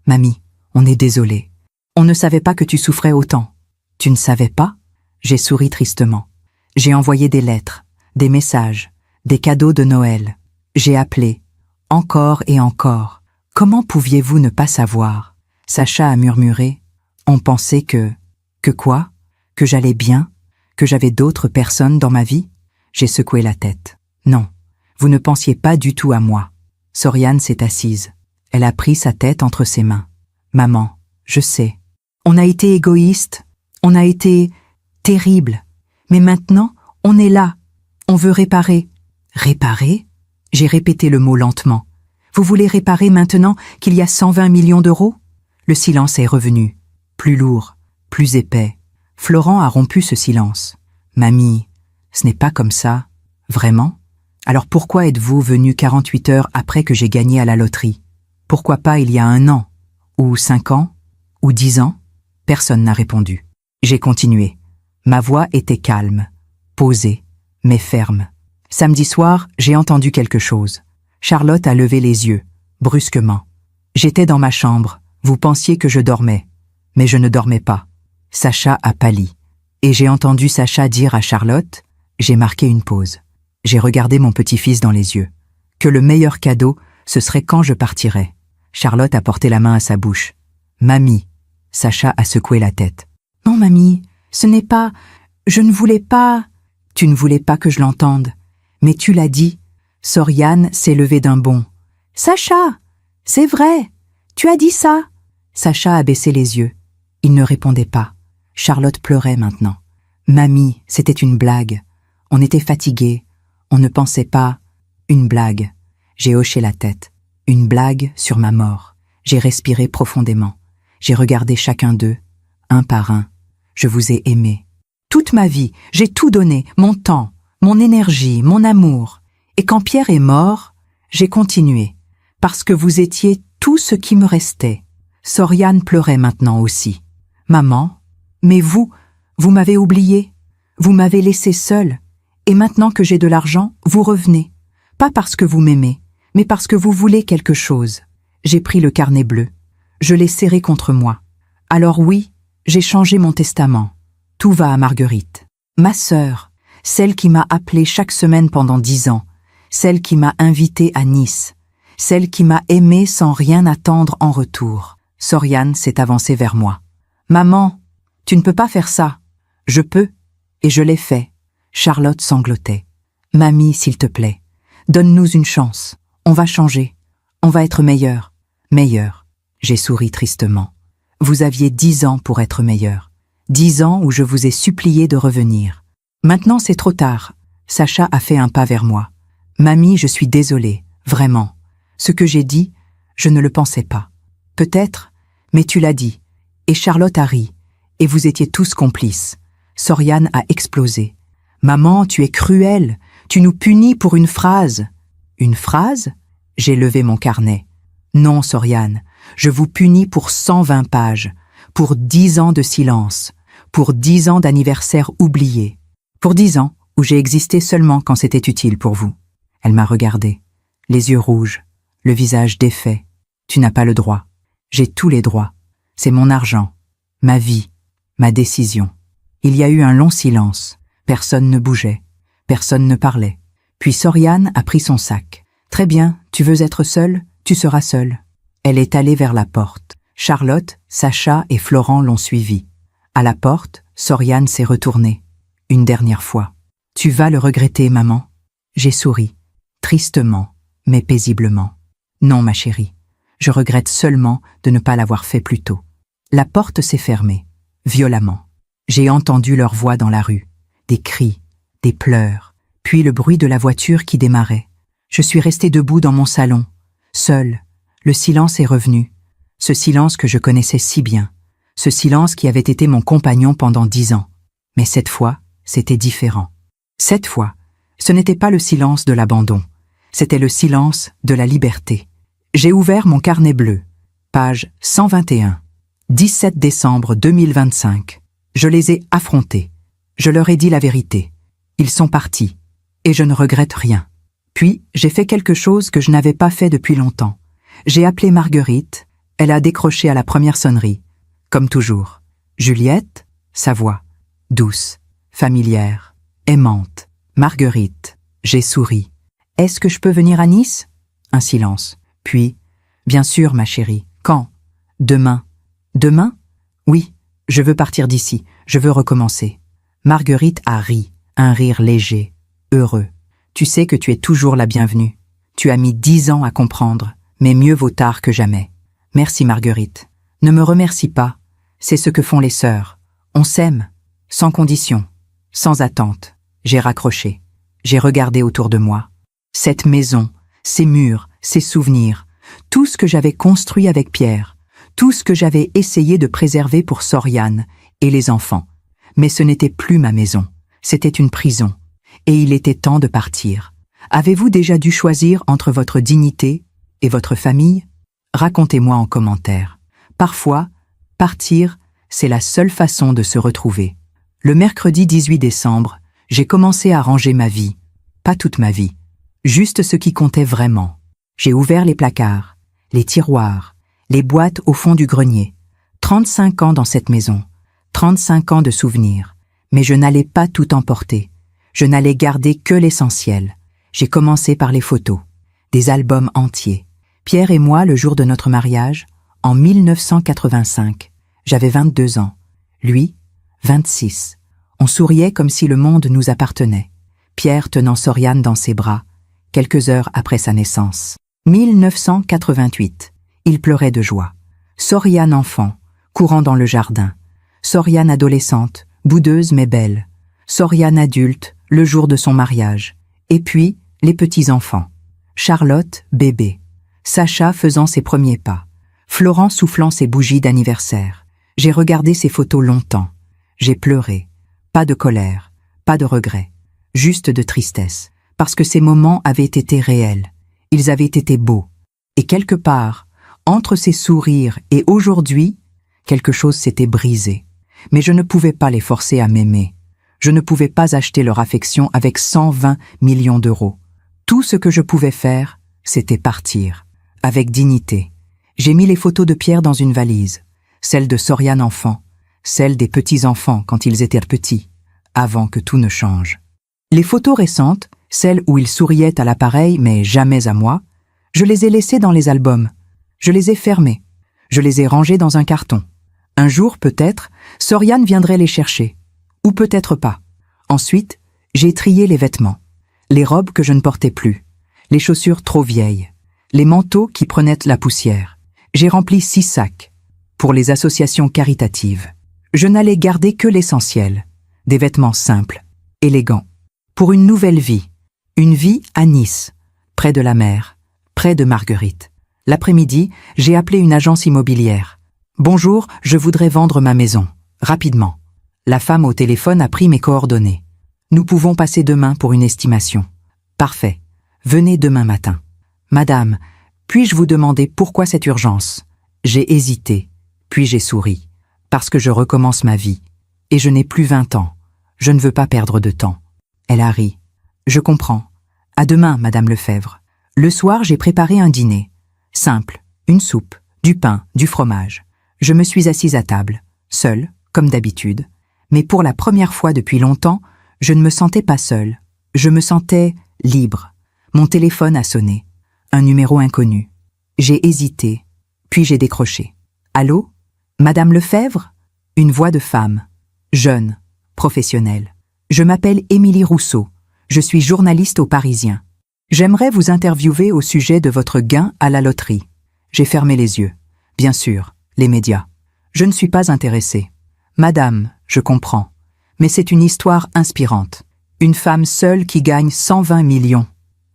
Mamie, on est désolé. On ne savait pas que tu souffrais autant. Tu ne savais pas? J'ai souri tristement. J'ai envoyé des lettres, des messages, des cadeaux de Noël. J'ai appelé. Encore et encore. Comment pouviez-vous ne pas savoir? Sacha a murmuré. On pensait que... Que quoi? Que j'allais bien? Que j'avais d'autres personnes dans ma vie? J'ai secoué la tête. Non, vous ne pensiez pas du tout à moi. Soriane s'est assise. Elle a pris sa tête entre ses mains. Maman, je sais. On a été égoïste. On a été terrible. Mais maintenant, on est là. On veut réparer. Réparer? J'ai répété le mot lentement. Vous voulez réparer maintenant qu'il y a 120 millions d'euros? Le silence est revenu. Plus lourd, plus épais. Florent a rompu ce silence. Mamie, ce n'est pas comme ça. Vraiment? Alors pourquoi êtes-vous venue 48 heures après que j'ai gagné à la loterie? Pourquoi pas il y a 1 an? Ou 5 ans? Ou 10 ans? Personne n'a répondu. J'ai continué. Ma voix était calme, posée, mais ferme. Samedi soir, j'ai entendu quelque chose. Charlotte a levé les yeux, brusquement. J'étais dans ma chambre, vous pensiez que je dormais. Mais je ne dormais pas. Sacha a pâli. Et j'ai entendu Sacha dire à Charlotte, j'ai marqué une pause. J'ai regardé mon petit-fils dans les yeux. Que le meilleur cadeau, ce serait quand je partirais. Charlotte a porté la main à sa bouche. Mamie, Sacha a secoué la tête. Non, mamie, ce n'est pas... Je ne voulais pas... Tu ne voulais pas que je l'entende. Mais tu l'as dit. Soriane s'est levée d'un bond. Sacha, c'est vrai, tu as dit ça. Sacha a baissé les yeux. Il ne répondait pas. Charlotte pleurait maintenant. Mamie, c'était une blague. On était fatigués. On ne pensait pas... Une blague. J'ai hoché la tête. Une blague sur ma mort. J'ai respiré profondément. J'ai regardé chacun d'eux, un par un. Je vous ai aimé. Toute ma vie, j'ai tout donné, mon temps, mon énergie, mon amour. Et quand Pierre est mort, j'ai continué, parce que vous étiez tout ce qui me restait. Soriane pleurait maintenant aussi. Maman, mais vous m'avez oublié. Vous m'avez laissé seule. Et maintenant que j'ai de l'argent, vous revenez. Pas parce que vous m'aimez, mais parce que vous voulez quelque chose. J'ai pris le carnet bleu. Je l'ai serré contre moi. Alors oui, j'ai changé mon testament. Tout va à Marguerite. Ma sœur, celle qui m'a appelée chaque semaine pendant 10 ans, celle qui m'a invitée à Nice, celle qui m'a aimée sans rien attendre en retour. Soriane s'est avancée vers moi. Maman, tu ne peux pas faire ça. Je peux, et je l'ai fait. Charlotte sanglotait. Mamie, s'il te plaît, donne-nous une chance. On va changer. On va être meilleur. Meilleur. J'ai souri tristement. Vous aviez 10 ans pour être meilleur. 10 ans où je vous ai supplié de revenir. Maintenant c'est trop tard. Sacha a fait un pas vers moi. Mamie, je suis désolée, vraiment. Ce que j'ai dit, je ne le pensais pas. Peut-être, mais tu l'as dit. Et Charlotte a ri. Et vous étiez tous complices. Soriane a explosé. Maman, tu es cruelle. Tu nous punis pour une phrase. Une phrase? J'ai levé mon carnet. Non, Soriane, je vous punis pour 120 pages, pour 10 ans de silence, pour 10 ans d'anniversaire oublié, pour 10 ans où j'ai existé seulement quand c'était utile pour vous. Elle m'a regardé, les yeux rouges, le visage défait. Tu n'as pas le droit. J'ai tous les droits. C'est mon argent, ma vie, ma décision. Il y a eu un long silence. Personne ne bougeait. Personne ne parlait. Puis Soriane a pris son sac. Très bien, tu veux être seule, tu seras seule. Elle est allée vers la porte. Charlotte, Sacha et Florent l'ont suivie. À la porte, Soriane s'est retournée. Une dernière fois. Tu vas le regretter, maman. J'ai souri. Tristement, mais paisiblement. Non, ma chérie. Je regrette seulement de ne pas l'avoir fait plus tôt. La porte s'est fermée, violemment. J'ai entendu leur voix dans la rue. Des cris, des pleurs, puis le bruit de la voiture qui démarrait. Je suis restée debout dans mon salon, seule. Le silence est revenu. Ce silence que je connaissais si bien. Ce silence qui avait été mon compagnon pendant 10 ans. Mais cette fois, c'était différent. Cette fois, ce n'était pas le silence de l'abandon. C'était le silence de la liberté. J'ai ouvert mon carnet bleu. Page 121. 17 décembre 2025. Je les ai affrontés. Je leur ai dit la vérité. Ils sont partis. Et je ne regrette rien. Puis, j'ai fait quelque chose que je n'avais pas fait depuis longtemps. J'ai appelé Marguerite. Elle a décroché à la première sonnerie. Comme toujours. Juliette, sa voix. Douce, familière, aimante. Marguerite. J'ai souri. Est-ce que je peux venir à Nice? Un silence. Puis, bien sûr, ma chérie. Quand? Demain. Demain? Oui, je veux partir d'ici. Je veux recommencer. Marguerite a ri. Un rire léger, heureux. Tu sais que tu es toujours la bienvenue. Tu as mis 10 ans à comprendre, mais mieux vaut tard que jamais. Merci Marguerite. Ne me remercie pas. C'est ce que font les sœurs. On s'aime, sans condition, sans attente. J'ai raccroché. J'ai regardé autour de moi. Cette maison, ces murs, ces souvenirs, tout ce que j'avais construit avec Pierre, tout ce que j'avais essayé de préserver pour Soriane et les enfants. Mais ce n'était plus ma maison. C'était une prison. Et il était temps de partir. Avez-vous déjà dû choisir entre votre dignité et votre famille? Racontez-moi en commentaire. Parfois, partir, c'est la seule façon de se retrouver. Le mercredi 18 décembre, j'ai commencé à ranger ma vie. Pas toute ma vie. Juste ce qui comptait vraiment. J'ai ouvert les placards, les tiroirs, les boîtes au fond du grenier. 35 ans dans cette maison. 35 ans de souvenirs. Mais je n'allais pas tout emporter. Je n'allais garder que l'essentiel. J'ai commencé par les photos. Des albums entiers. Pierre et moi, le jour de notre mariage, En 1985, j'avais 22 ans. Lui, 26. On souriait comme si le monde nous appartenait. Pierre tenant Soriane dans ses bras, quelques heures après sa naissance. 1988. Il pleurait de joie. Soriane enfant, courant dans le jardin. Soriane adolescente, boudeuse mais belle. Soriane adulte, le jour de son mariage. Et puis, les petits-enfants. Charlotte, bébé. Sacha faisant ses premiers pas. Florent soufflant ses bougies d'anniversaire. J'ai regardé ces photos longtemps. J'ai pleuré. Pas de colère, pas de regret. Juste de tristesse. Parce que ces moments avaient été réels. Ils avaient été beaux. Et quelque part, entre ces sourires et aujourd'hui, quelque chose s'était brisé. Mais je ne pouvais pas les forcer à m'aimer. Je ne pouvais pas acheter leur affection avec 120 millions d'euros. Tout ce que je pouvais faire, c'était partir. Avec dignité. J'ai mis les photos de Pierre dans une valise. Celle de Soriane enfant. Celle des petits-enfants quand ils étaient petits. Avant que tout ne change. Les photos récentes, celles où il souriait à l'appareil mais jamais à moi, je les ai laissées dans les albums. Je les ai fermées. Je les ai rangées dans un carton. Un jour, peut-être, Soriane viendrait les chercher. Ou peut-être pas. Ensuite, j'ai trié les vêtements. Les robes que je ne portais plus. Les chaussures trop vieilles. Les manteaux qui prenaient la poussière. J'ai rempli 6 sacs. Pour les associations caritatives. Je n'allais garder que l'essentiel. Des vêtements simples, élégants. Pour une nouvelle vie. Une vie à Nice, près de la mer, près de Marguerite. L'après-midi, j'ai appelé une agence immobilière. « Bonjour, je voudrais vendre ma maison. Rapidement. » La femme au téléphone a pris mes coordonnées. « Nous pouvons passer demain pour une estimation. »« Parfait. Venez demain matin. »« Madame, puis-je vous demander pourquoi cette urgence ?» J'ai hésité, puis j'ai souri. Parce que je recommence ma vie. Et je n'ai plus 20 ans. Je ne veux pas perdre de temps. Elle a ri. « Je comprends. À demain, Madame Lefebvre. » Le soir, j'ai préparé un dîner. Simple, une soupe, du pain, du fromage. Je me suis assise à table, seule, comme d'habitude. Mais pour la première fois depuis longtemps, je ne me sentais pas seule. Je me sentais libre. Mon téléphone a sonné. Un numéro inconnu. J'ai hésité, puis j'ai décroché. « Allô ? Madame Lefebvre ?» Une voix de femme. Jeune, professionnelle. « Je m'appelle Émilie Rousseau. Je suis journaliste au Parisien. J'aimerais vous interviewer au sujet de votre gain à la loterie. » J'ai fermé les yeux. Bien sûr, les médias. Je ne suis pas intéressée. Madame, je comprends. Mais c'est une histoire inspirante. Une femme seule qui gagne 120 millions.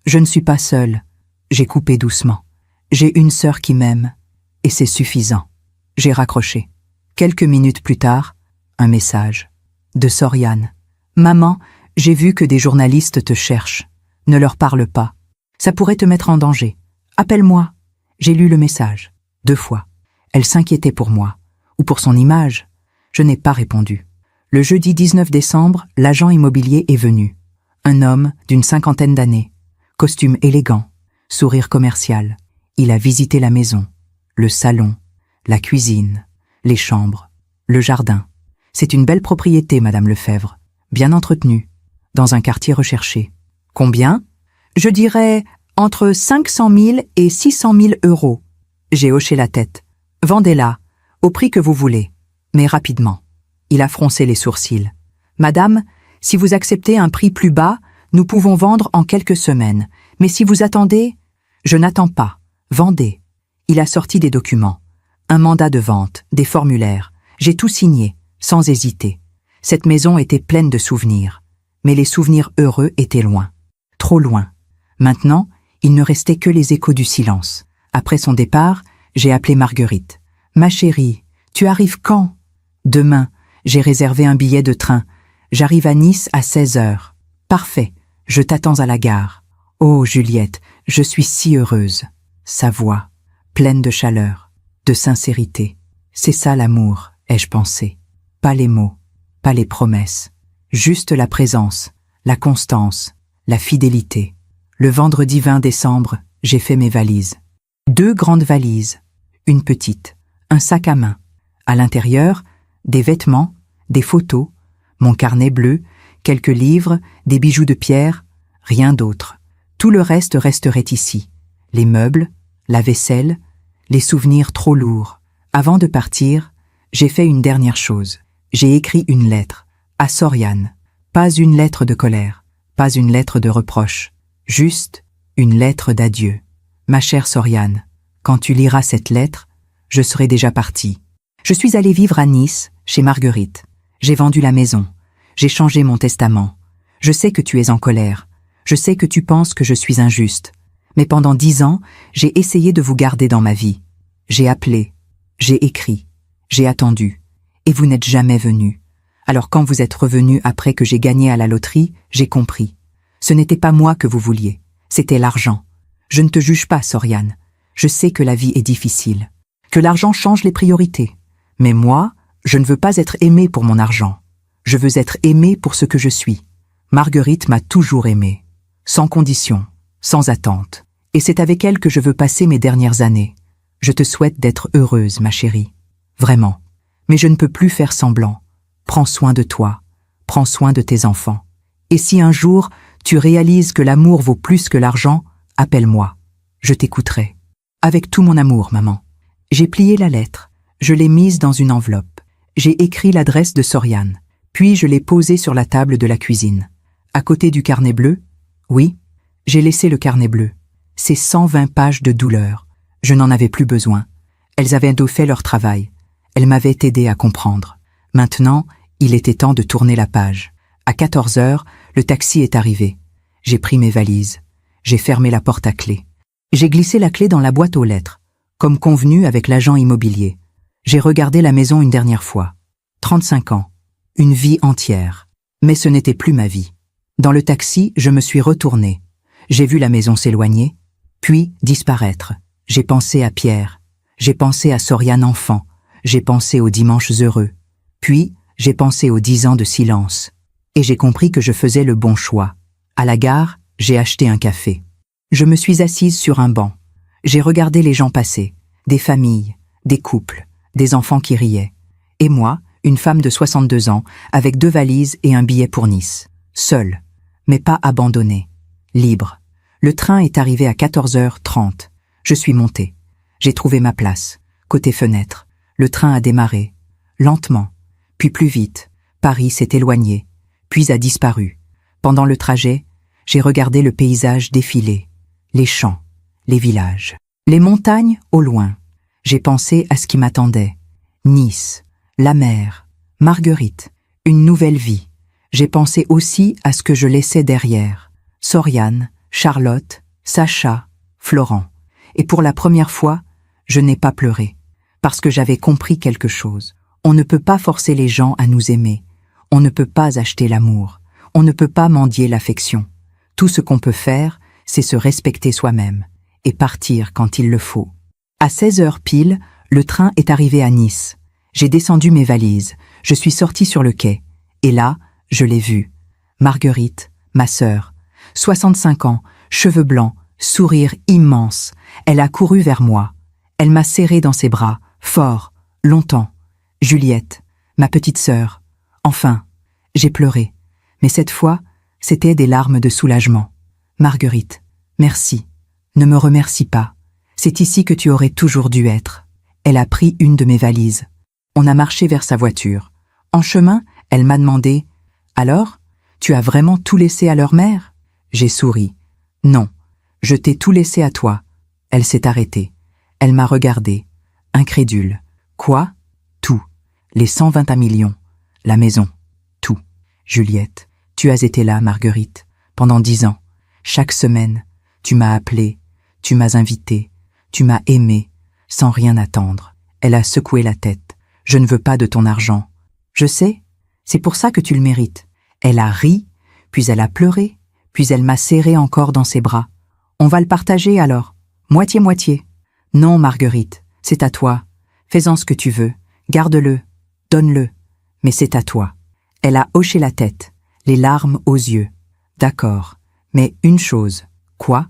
Je ne suis pas seule. J'ai coupé doucement. J'ai une sœur qui m'aime. Et c'est suffisant. J'ai raccroché. Quelques minutes plus tard, un message. De Soriane. Maman, j'ai vu que des journalistes te cherchent. Ne leur parle pas. Ça pourrait te mettre en danger. Appelle-moi. J'ai lu le message. 2 fois. Elle s'inquiétait pour moi. Ou pour son image. Je n'ai pas répondu. Le jeudi 19 décembre, l'agent immobilier est venu. Un homme d'une 50aine d'années. Costume élégant. Sourire commercial. Il a visité la maison. Le salon. La cuisine. Les chambres. Le jardin. C'est une belle propriété, Madame Lefebvre. Bien entretenue. Dans un quartier recherché. Combien ? Je dirais entre 500 000 et 600 000 euros. J'ai hoché la tête. Vendez-la, au prix que vous voulez, mais rapidement. Il a froncé les sourcils. Madame, si vous acceptez un prix plus bas, nous pouvons vendre en quelques semaines. Mais si vous attendez, je n'attends pas. Vendez. Il a sorti des documents. Un mandat de vente, des formulaires. J'ai tout signé, sans hésiter. Cette maison était pleine de souvenirs. Mais les souvenirs heureux étaient loin. Trop loin. Maintenant, il ne restait que les échos du silence. Après son départ, j'ai appelé Marguerite. « Ma chérie, tu arrives quand ?»« Demain, j'ai réservé un billet de train. J'arrive à Nice à 16h. »« Parfait, je t'attends à la gare. »« Oh, Juliette, je suis si heureuse. » Sa voix, pleine de chaleur, de sincérité. C'est ça l'amour, ai-je pensé. Pas les mots, pas les promesses. Juste la présence, la constance, la fidélité. Le vendredi 20 décembre, j'ai fait mes valises. 2 grandes valises, une petite, un sac à main. À l'intérieur, des vêtements, des photos, mon carnet bleu, quelques livres, des bijoux de pierre, rien d'autre. Tout le reste resterait ici. Les meubles, la vaisselle, les souvenirs trop lourds, Avant de partir, j'ai fait une dernière chose. J'ai écrit une lettre, à Soriane. Pas une lettre de colère, pas une lettre de reproche, juste une lettre d'adieu. Ma chère Soriane, quand tu liras cette lettre, je serai déjà partie. Je suis allée vivre à Nice, chez Marguerite. J'ai vendu la maison. J'ai changé mon testament. Je sais que tu es en colère. Je sais que tu penses que je suis injuste. Mais pendant 10 ans, j'ai essayé de vous garder dans ma vie. J'ai appelé, j'ai écrit, j'ai attendu. Et vous n'êtes jamais venu. Alors quand vous êtes revenu après que j'ai gagné à la loterie, j'ai compris. Ce n'était pas moi que vous vouliez, c'était l'argent. Je ne te juge pas, Soriane. Je sais que la vie est difficile, que l'argent change les priorités. Mais moi, je ne veux pas être aimé pour mon argent. Je veux être aimé pour ce que je suis. Marguerite m'a toujours aimé, sans condition, sans attente. Et c'est avec elle que je veux passer mes dernières années. Je te souhaite d'être heureuse, ma chérie. Vraiment. Mais je ne peux plus faire semblant. Prends soin de toi. Prends soin de tes enfants. Et si un jour, tu réalises que l'amour vaut plus que l'argent, appelle-moi. Je t'écouterai. Avec tout mon amour, maman. J'ai plié la lettre. Je l'ai mise dans une enveloppe. J'ai écrit l'adresse de Soriane. Puis je l'ai posée sur la table de la cuisine. À côté du carnet bleu, oui, j'ai laissé le carnet bleu. Ces 120 pages de douleur. Je n'en avais plus besoin. Elles avaient donc fait leur travail. Elles m'avaient aidé à comprendre. Maintenant, il était temps de tourner la page. À 14 heures, le taxi est arrivé. J'ai pris mes valises. J'ai fermé la porte à clé. J'ai glissé la clé dans la boîte aux lettres, comme convenu avec l'agent immobilier. J'ai regardé la maison une dernière fois. 35 ans. Une vie entière. Mais ce n'était plus ma vie. Dans le taxi, je me suis retournée. J'ai vu la maison s'éloigner, puis disparaître. J'ai pensé à Pierre. J'ai pensé à Soriane enfant. J'ai pensé aux dimanches heureux. Puis, j'ai pensé aux 10 ans de silence. Et j'ai compris que je faisais le bon choix. À la gare, j'ai acheté un café. Je me suis assise sur un banc. J'ai regardé les gens passer. Des familles, des couples, des enfants qui riaient. Et moi, une femme de 62 ans, avec 2 valises et un billet pour Nice. Seule, mais pas abandonnée. Libre. Le train est arrivé à 14h30. Je suis montée. J'ai trouvé ma place, côté fenêtre. Le train a démarré, lentement, puis plus vite. Paris s'est éloigné, puis a disparu. Pendant le trajet, j'ai regardé le paysage défiler, les champs, les villages, les montagnes au loin. J'ai pensé à ce qui m'attendait. Nice, la mer, Marguerite, une nouvelle vie. J'ai pensé aussi à ce que je laissais derrière. Soriane, Charlotte, Sacha, Florent. Et pour la première fois, je n'ai pas pleuré. Parce que j'avais compris quelque chose. On ne peut pas forcer les gens à nous aimer. On ne peut pas acheter l'amour. On ne peut pas mendier l'affection. Tout ce qu'on peut faire, c'est se respecter soi-même et partir quand il le faut. À 16h pile, le train est arrivé à Nice. J'ai descendu mes valises. Je suis sortie sur le quai. Et là, je l'ai vue. Marguerite, ma sœur. 65 ans, cheveux blancs, sourire immense. Elle a couru vers moi. Elle m'a serré dans ses bras. Fort, longtemps. Juliette, ma petite sœur. Enfin, j'ai pleuré. Mais cette fois, c'était des larmes de soulagement. Marguerite, merci. Ne me remercie pas. C'est ici que tu aurais toujours dû être. Elle a pris une de mes valises. On a marché vers sa voiture. En chemin, elle m'a demandé « Alors, tu as vraiment tout laissé à leur mère ?» J'ai souri. « Non, je t'ai tout laissé à toi. » Elle s'est arrêtée. Elle m'a regardé. Incrédule. Quoi? Tout. Les 121 millions. La maison. Tout. Juliette, tu as été là, Marguerite, pendant 10 ans. Chaque semaine, tu m'as appelé, tu m'as invité, tu m'as aimé, sans rien attendre. Elle a secoué la tête. Je ne veux pas de ton argent. Je sais, c'est pour ça que tu le mérites. Elle a ri, puis elle a pleuré, puis elle m'a serré encore dans ses bras. On va le partager alors, moitié-moitié. Non, Marguerite, c'est à toi. Fais-en ce que tu veux, garde-le, donne-le, mais c'est à toi. Elle a hoché la tête, les larmes aux yeux. D'accord, mais une chose. Quoi?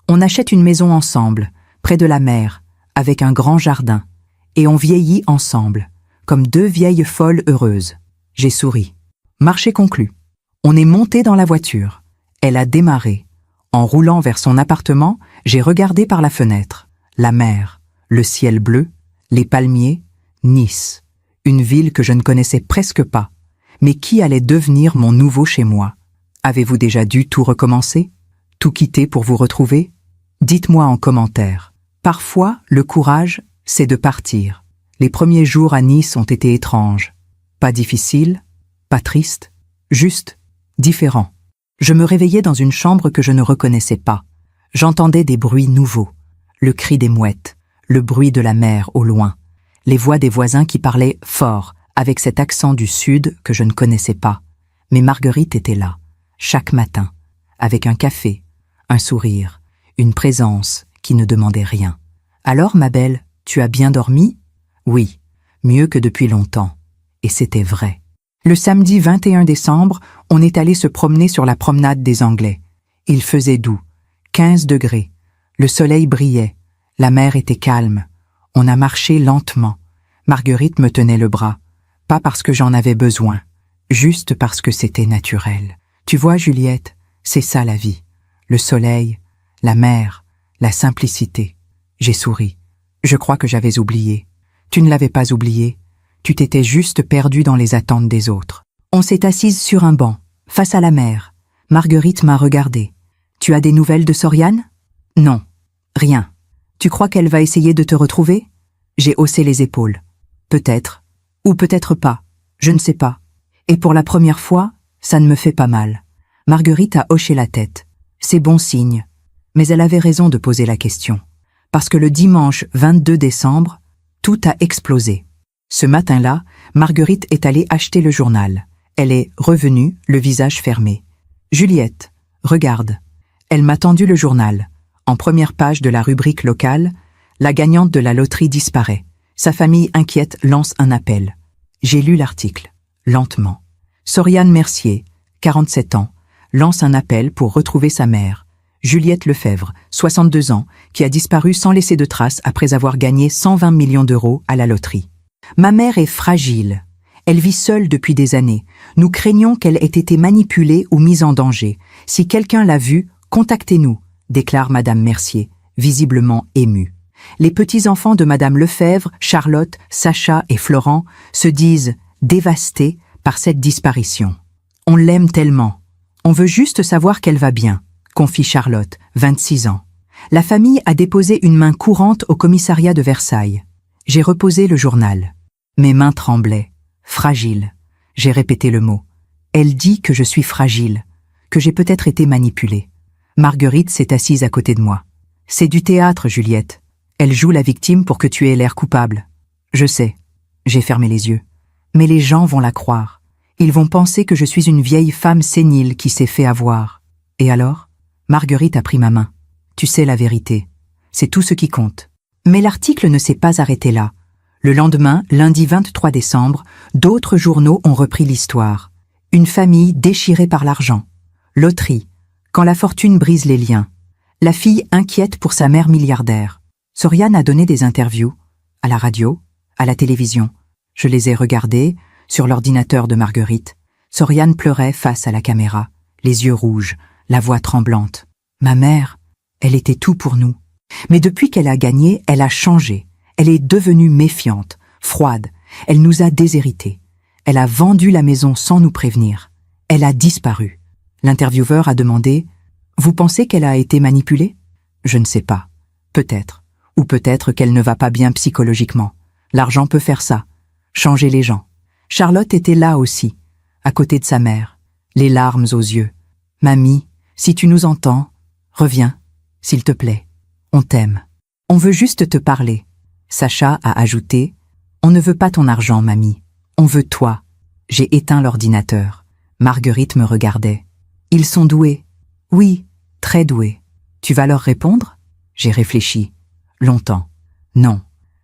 On achète une maison ensemble, près de la mer, avec un grand jardin, et on vieillit ensemble, comme 2 vieilles folles heureuses. J'ai souri. Marché conclu. On est monté dans la voiture. Elle a démarré. En roulant vers son appartement, j'ai regardé par la fenêtre. La mer, le ciel bleu, les palmiers, Nice, une ville que je ne connaissais presque pas, mais qui allait devenir mon nouveau chez moi. Avez-vous déjà dû tout recommencer? Tout quitter pour vous retrouver? Dites-moi en commentaire. Parfois, le courage, c'est de partir. Les premiers jours à Nice ont été étranges. Pas difficiles, pas tristes, juste différents. Je me réveillais dans une chambre que je ne reconnaissais pas. J'entendais des bruits nouveaux. Le cri des mouettes, le bruit de la mer au loin, les voix des voisins qui parlaient fort, avec cet accent du sud que je ne connaissais pas. Mais Marguerite était là, chaque matin, avec un café, un sourire, une présence qui ne demandait rien. Alors, ma belle, tu as bien dormi? Oui, mieux que depuis longtemps. Et c'était vrai. Le samedi 21 décembre, on est allé se promener sur la promenade des Anglais. Il faisait doux, 15 degrés. Le soleil brillait, la mer était calme. On a marché lentement. Marguerite me tenait le bras, pas parce que j'en avais besoin, juste parce que c'était naturel. Tu vois, Juliette, c'est ça la vie. Le soleil, la mer, la simplicité. J'ai souri. Je crois que j'avais oublié. Tu ne l'avais pas oublié. Tu t'étais juste perdue dans les attentes des autres. On s'est assise sur un banc, face à la mer. Marguerite m'a regardée. Tu as des nouvelles de Soriane? Non, rien. Tu crois qu'elle va essayer de te retrouver? J'ai haussé les épaules. Peut-être, ou peut-être pas, je ne sais pas. Et pour la première fois, ça ne me fait pas mal. Marguerite a hoché la tête. C'est bon signe. Mais elle avait raison de poser la question. Parce que le dimanche 22 décembre, tout a explosé. Ce matin-là, Marguerite est allée acheter le journal. Elle est revenue, le visage fermé. « Juliette, regarde. » Elle m'a tendu le journal. En première page de la rubrique locale, la gagnante de la loterie disparaît. Sa famille inquiète lance un appel. J'ai lu l'article, lentement. Soriane Mercier, 47 ans, lance un appel pour retrouver sa mère. Juliette Lefebvre, 62 ans, qui a disparu sans laisser de traces après avoir gagné 120 millions d'euros à la loterie. Ma mère est fragile. Elle vit seule depuis des années. Nous craignons qu'elle ait été manipulée ou mise en danger. Si quelqu'un l'a vue, contactez-nous, déclare Madame Mercier, visiblement émue. Les petits-enfants de Madame Lefebvre, Charlotte, Sacha et Florent se disent dévastés par cette disparition. On l'aime tellement. On veut juste savoir qu'elle va bien, confie Charlotte, 26 ans. La famille a déposé une main courante au commissariat de Versailles. J'ai reposé le journal. Mes mains tremblaient. Fragile. J'ai répété le mot. Elle dit que je suis fragile, que j'ai peut-être été manipulée. Marguerite s'est assise à côté de moi. C'est du théâtre, Juliette. Elle joue la victime pour que tu aies l'air coupable. Je sais. J'ai fermé les yeux. Mais les gens vont la croire. Ils vont penser que je suis une vieille femme sénile qui s'est fait avoir. Et alors? Marguerite a pris ma main. Tu sais la vérité. C'est tout ce qui compte. Mais l'article ne s'est pas arrêté là. Le lendemain, lundi 23 décembre, d'autres journaux ont repris l'histoire. Une famille déchirée par l'argent. Loterie. Quand la fortune brise les liens. La fille inquiète pour sa mère milliardaire. Soriane a donné des interviews. À la radio, à la télévision. Je les ai regardées, sur l'ordinateur de Marguerite. Soriane pleurait face à la caméra, les yeux rouges, la voix tremblante. Ma mère, elle était tout pour nous. Mais depuis qu'elle a gagné, elle a changé. Elle est devenue méfiante, froide. Elle nous a déshérités. Elle a vendu la maison sans nous prévenir. Elle a disparu. L'intervieweur a demandé « Vous pensez qu'elle a été manipulée ?» Je ne sais pas. Peut-être. Ou peut-être qu'elle ne va pas bien psychologiquement. L'argent peut faire ça. Changer les gens. Charlotte était là aussi, à côté de sa mère, les larmes aux yeux. « Mamie, si tu nous entends, reviens, s'il te plaît. On t'aime. On veut juste te parler. » Sacha a ajouté « On ne veut pas ton argent, mamie. On veut toi. » J'ai éteint l'ordinateur. Marguerite me regardait. « Ils sont doués. »« Oui, très doués. »« Tu vas leur répondre ?» J'ai réfléchi. Longtemps. Non,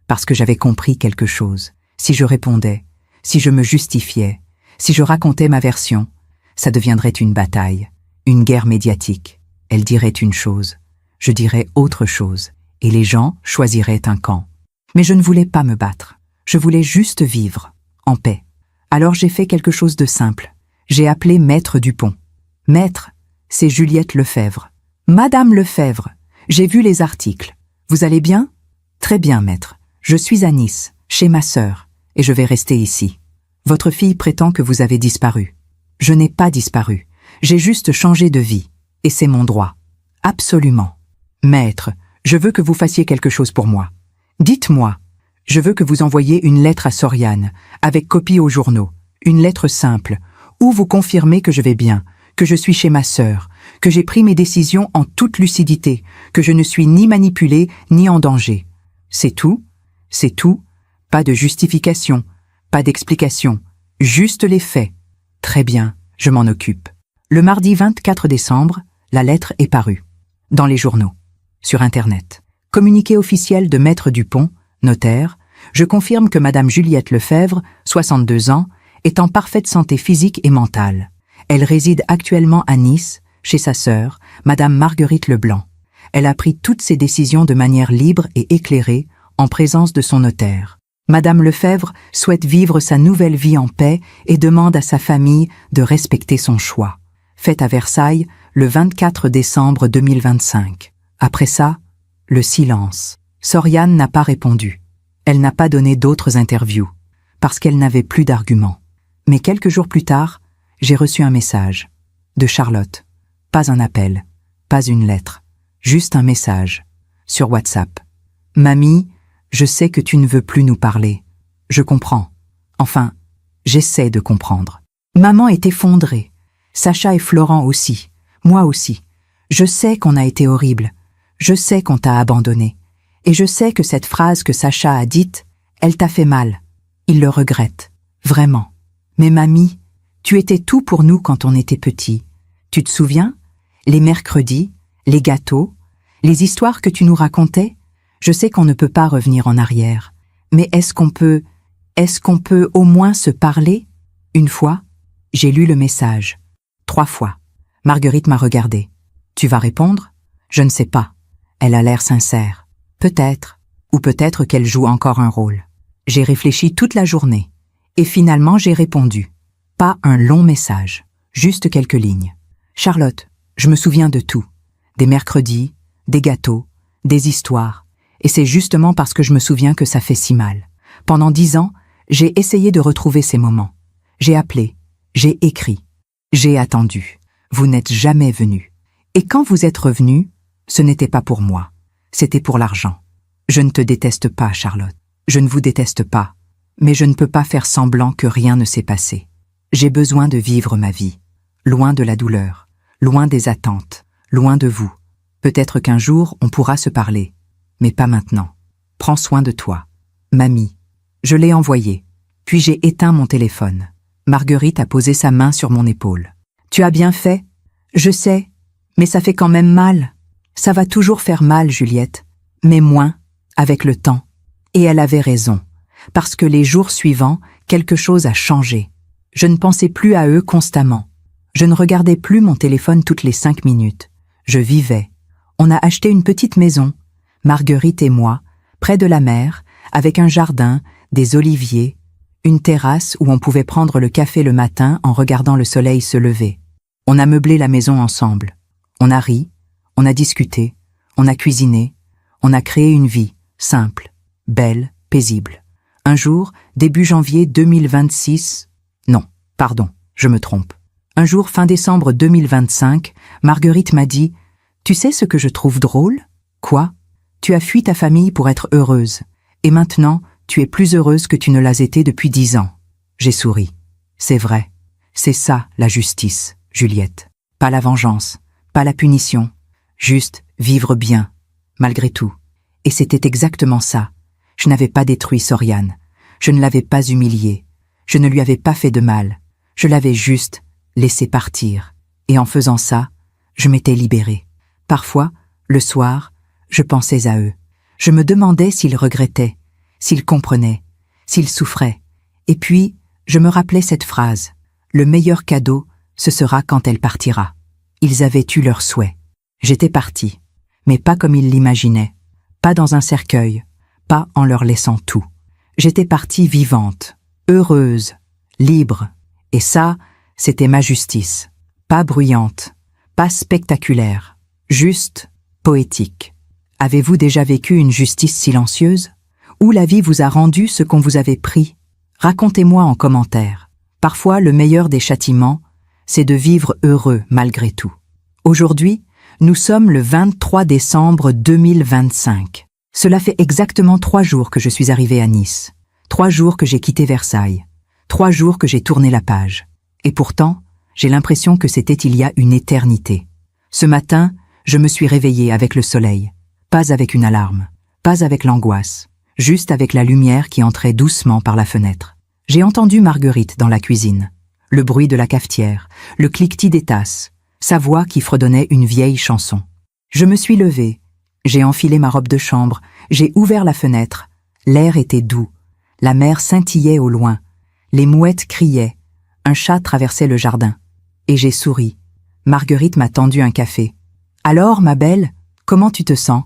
parce que j'avais compris quelque chose. Si je répondais, si je me justifiais, si je racontais ma version, ça deviendrait une bataille, une guerre médiatique. Elle dirait une chose, je dirais autre chose, et les gens choisiraient un camp. Mais je ne voulais pas me battre. Je voulais juste vivre, en paix. Alors j'ai fait quelque chose de simple. J'ai appelé Maître Dupont. Maître, c'est Juliette Lefebvre. Madame Lefebvre, j'ai vu les articles. Vous allez bien? Très bien, maître. Je suis à Nice, chez ma sœur. et je vais rester ici. Votre fille prétend que vous avez disparu. Je n'ai pas disparu. J'ai juste changé de vie. Et c'est mon droit. Absolument. Maître, je veux que vous fassiez quelque chose pour moi. Dites-moi. Je veux que vous envoyiez une lettre à Soriane, avec copie aux journaux. Une lettre simple, où vous confirmez que je vais bien, que je suis chez ma sœur, que j'ai pris mes décisions en toute lucidité, que je ne suis ni manipulée ni en danger. C'est tout. C'est tout. Pas de justification, pas d'explication. Juste les faits. Très bien, je m'en occupe. Le mardi 24 décembre, la lettre est parue. Dans les journaux. Sur Internet. Communiqué officiel de Maître Dupont, notaire, je confirme que Madame Juliette Lefebvre, 62 ans, est en parfaite santé physique et mentale. Elle réside actuellement à Nice, chez sa sœur, Madame Marguerite Leblanc. Elle a pris toutes ses décisions de manière libre et éclairée, en présence de son notaire. Madame Lefebvre souhaite vivre sa nouvelle vie en paix et demande à sa famille de respecter son choix. Fait à Versailles, le 24 décembre 2025. Après ça, le silence. Soriane n'a pas répondu. Elle n'a pas donné d'autres interviews, parce qu'elle n'avait plus d'arguments. Mais quelques jours plus tard, j'ai reçu un message. De Charlotte. Pas un appel, pas une lettre, juste un message. Sur WhatsApp. Mamie, je sais que tu ne veux plus nous parler. Je comprends. Enfin, j'essaie de comprendre. Maman est effondrée. Sacha et Florent aussi. Moi aussi. Je sais qu'on a été horrible. Je sais qu'on t'a abandonné. Et je sais que cette phrase que Sacha a dite, elle t'a fait mal. Il le regrette. Vraiment. Mais mamie, tu étais tout pour nous quand on était petits. Tu te souviens? Les mercredis, les gâteaux, les histoires que tu nous racontais? Je sais qu'on ne peut pas revenir en arrière. Mais est-ce qu'on peut au moins se parler? Une fois, j'ai lu le message. 3 fois. Marguerite m'a regardé. Tu vas répondre? Je ne sais pas. Elle a l'air sincère. Peut-être. Ou peut-être qu'elle joue encore un rôle. J'ai réfléchi toute la journée. Et finalement, j'ai répondu. Pas un long message. Juste quelques lignes. Charlotte, je me souviens de tout. Des mercredis, des gâteaux, des histoires. Et c'est justement parce que je me souviens que ça fait si mal. Pendant 10 ans, j'ai essayé de retrouver ces moments. J'ai appelé. J'ai écrit. J'ai attendu. Vous n'êtes jamais venu. Et quand vous êtes revenu, ce n'était pas pour moi. C'était pour l'argent. Je ne te déteste pas, Charlotte. Je ne vous déteste pas. Mais je ne peux pas faire semblant que rien ne s'est passé. J'ai besoin de vivre ma vie. Loin de la douleur. Loin des attentes. Loin de vous. Peut-être qu'un jour, on pourra se parler. Mais pas maintenant. Prends soin de toi. Mamie. Je l'ai envoyé. Puis j'ai éteint mon téléphone. Marguerite a posé sa main sur mon épaule. Tu as bien fait? Je sais. Mais ça fait quand même mal. Ça va toujours faire mal, Juliette. Mais moins, avec le temps. Et elle avait raison. Parce que les jours suivants, quelque chose a changé. Je ne pensais plus à eux constamment. Je ne regardais plus mon téléphone toutes les 5 minutes. Je vivais. On a acheté une petite maison, Marguerite et moi, près de la mer, avec un jardin, des oliviers, une terrasse où on pouvait prendre le café le matin en regardant le soleil se lever. On a meublé la maison ensemble. On a ri, on a discuté, on a cuisiné, on a créé une vie, simple, belle, paisible. Un jour, début janvier 2026... Non, pardon, je me trompe. Un jour, fin décembre 2025, Marguerite m'a dit « Tu sais ce que je trouve drôle? Quoi? Tu as fui ta famille pour être heureuse. Et maintenant, tu es plus heureuse que tu ne l'as été depuis 10 ans. » J'ai souri. C'est vrai. C'est ça, la justice, Juliette. Pas la vengeance, pas la punition. Juste vivre bien, malgré tout. Et c'était exactement ça. Je n'avais pas détruit Soriane. Je ne l'avais pas humiliée. Je ne lui avais pas fait de mal. Je l'avais juste laissé partir. Et en faisant ça, je m'étais libérée. Parfois, le soir, je pensais à eux. Je me demandais s'ils regrettaient, s'ils comprenaient, s'ils souffraient. Et puis, je me rappelais cette phrase. Le meilleur cadeau, ce sera quand elle partira. Ils avaient eu leur souhait. J'étais partie, mais pas comme ils l'imaginaient. Pas dans un cercueil, pas en leur laissant tout. J'étais partie vivante, heureuse, libre. Et ça, c'était ma justice. Pas bruyante, pas spectaculaire, juste poétique. Avez-vous déjà vécu une justice silencieuse? Où la vie vous a rendu ce qu'on vous avait pris? Racontez-moi en commentaire. Parfois, le meilleur des châtiments, c'est de vivre heureux malgré tout. Aujourd'hui, nous sommes le 23 décembre 2025. Cela fait exactement 3 jours que je suis arrivée à Nice. 3 jours que j'ai quitté Versailles. 3 jours que j'ai tourné la page. Et pourtant, j'ai l'impression que c'était il y a une éternité. Ce matin, je me suis réveillée avec le soleil. Pas avec une alarme. Pas avec l'angoisse. Juste avec la lumière qui entrait doucement par la fenêtre. J'ai entendu Marguerite dans la cuisine. Le bruit de la cafetière, le cliquetis des tasses, sa voix qui fredonnait une vieille chanson. Je me suis levée. J'ai enfilé ma robe de chambre. J'ai ouvert la fenêtre. L'air était doux. La mer scintillait au loin. Les mouettes criaient. Un chat traversait le jardin. Et j'ai souri. Marguerite m'a tendu un café. « Alors, ma belle, comment tu te sens ?»«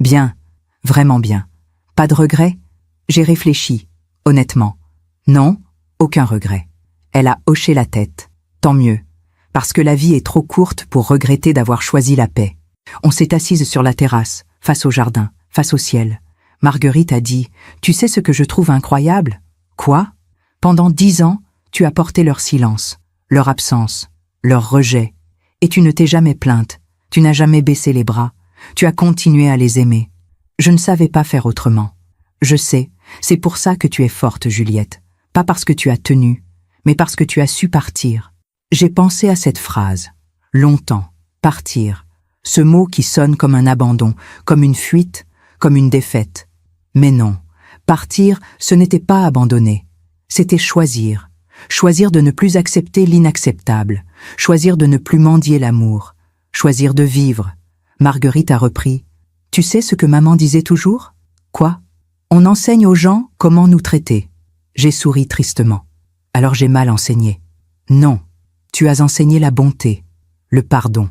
Bien, vraiment bien. Pas de regret ?» J'ai réfléchi, honnêtement. Non, aucun regret. Elle a hoché la tête. Tant mieux, parce que la vie est trop courte pour regretter d'avoir choisi la paix. On s'est assise sur la terrasse, face au jardin, face au ciel. Marguerite a dit « Tu sais ce que je trouve incroyable ?»« Quoi ?» Pendant 10 ans, tu as porté leur silence, leur absence, leur rejet. Et tu ne t'es jamais plainte, tu n'as jamais baissé les bras, tu as continué à les aimer. Je ne savais pas faire autrement. Je sais, c'est pour ça que tu es forte, Juliette. Pas parce que tu as tenu, mais parce que tu as su partir. J'ai pensé à cette phrase. Longtemps, partir. Ce mot qui sonne comme un abandon, comme une fuite, comme une défaite. Mais non, partir, ce n'était pas abandonner. C'était choisir. Choisir de ne plus accepter l'inacceptable. Choisir de ne plus mendier l'amour. Choisir de vivre. Marguerite a repris. « Tu sais ce que maman disait toujours ?»« Quoi ?»« On enseigne aux gens comment nous traiter. » J'ai souri tristement. « Alors j'ai mal enseigné. »« Non, tu as enseigné la bonté, le pardon,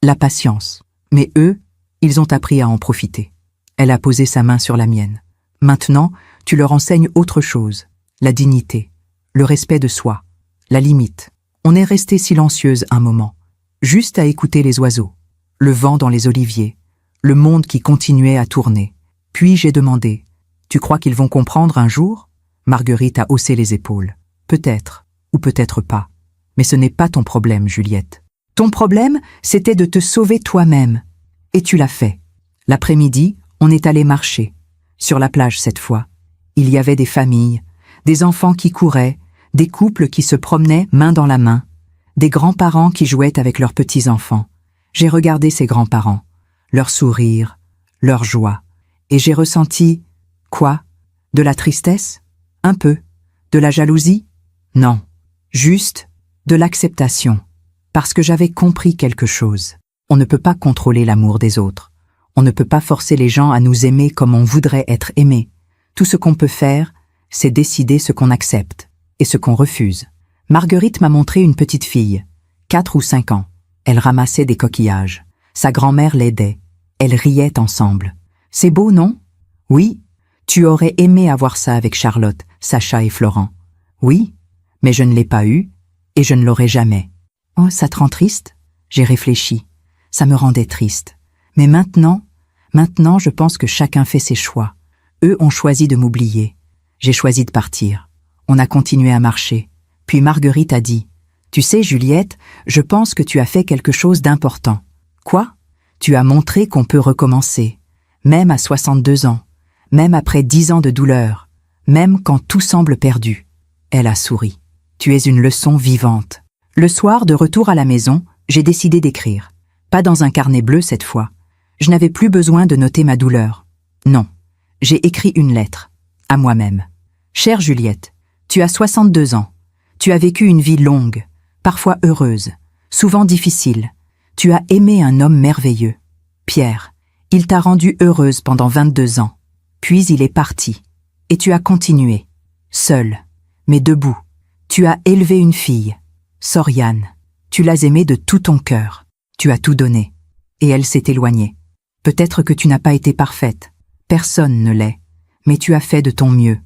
la patience. Mais eux, ils ont appris à en profiter. » Elle a posé sa main sur la mienne. « Maintenant, tu leur enseignes autre chose, la dignité, le respect de soi, la limite. » On est resté silencieuse un moment, juste à écouter les oiseaux, le vent dans les oliviers, le monde qui continuait à tourner. Puis j'ai demandé « Tu crois qu'ils vont comprendre un jour ?» Marguerite a haussé les épaules. « Peut-être, ou peut-être pas. Mais ce n'est pas ton problème, Juliette. Ton problème, c'était de te sauver toi-même. Et tu l'as fait. » L'après-midi, on est allé marcher. Sur la plage cette fois. Il y avait des familles, des enfants qui couraient, des couples qui se promenaient main dans la main, des grands-parents qui jouaient avec leurs petits-enfants. J'ai regardé ces grands-parents, leur sourire, leur joie, et j'ai ressenti, quoi? De la tristesse? Un peu. De la jalousie? Non. Juste de l'acceptation. Parce que j'avais compris quelque chose. On ne peut pas contrôler l'amour des autres. On ne peut pas forcer les gens à nous aimer comme on voudrait être aimé. Tout ce qu'on peut faire, c'est décider ce qu'on accepte et ce qu'on refuse. Marguerite m'a montré une petite fille, 4 ou 5 ans. Elle ramassait des coquillages. Sa grand-mère l'aidait. Elles riaient ensemble. C'est beau, non? Oui. Tu aurais aimé avoir ça avec Charlotte, Sacha et Florent. Oui, mais je ne l'ai pas eu et je ne l'aurai jamais. Oh, ça te rend triste? J'ai réfléchi. Ça me rendait triste. Mais maintenant, je pense que chacun fait ses choix. Eux ont choisi de m'oublier. J'ai choisi de partir. On a continué à marcher. Puis Marguerite a dit « Tu sais, Juliette, je pense que tu as fait quelque chose d'important. » Quoi? Tu as montré qu'on peut recommencer, même à 62 ans, même après 10 ans de douleur, même quand tout semble perdu. Elle a souri. Tu es une leçon vivante. Le soir, de retour à la maison, j'ai décidé d'écrire. Pas dans un carnet bleu cette fois. Je n'avais plus besoin de noter ma douleur. Non, j'ai écrit une lettre, à moi-même. Chère Juliette, tu as 62 ans. Tu as vécu une vie longue, parfois heureuse, souvent difficile. Tu as aimé un homme merveilleux. Pierre, il t'a rendue heureuse pendant 22 ans. Puis il est parti. Et tu as continué. Seule, mais debout. Tu as élevé une fille. Soriane. Tu l'as aimée de tout ton cœur. Tu as tout donné. Et elle s'est éloignée. Peut-être que tu n'as pas été parfaite. Personne ne l'est. Mais tu as fait de ton mieux.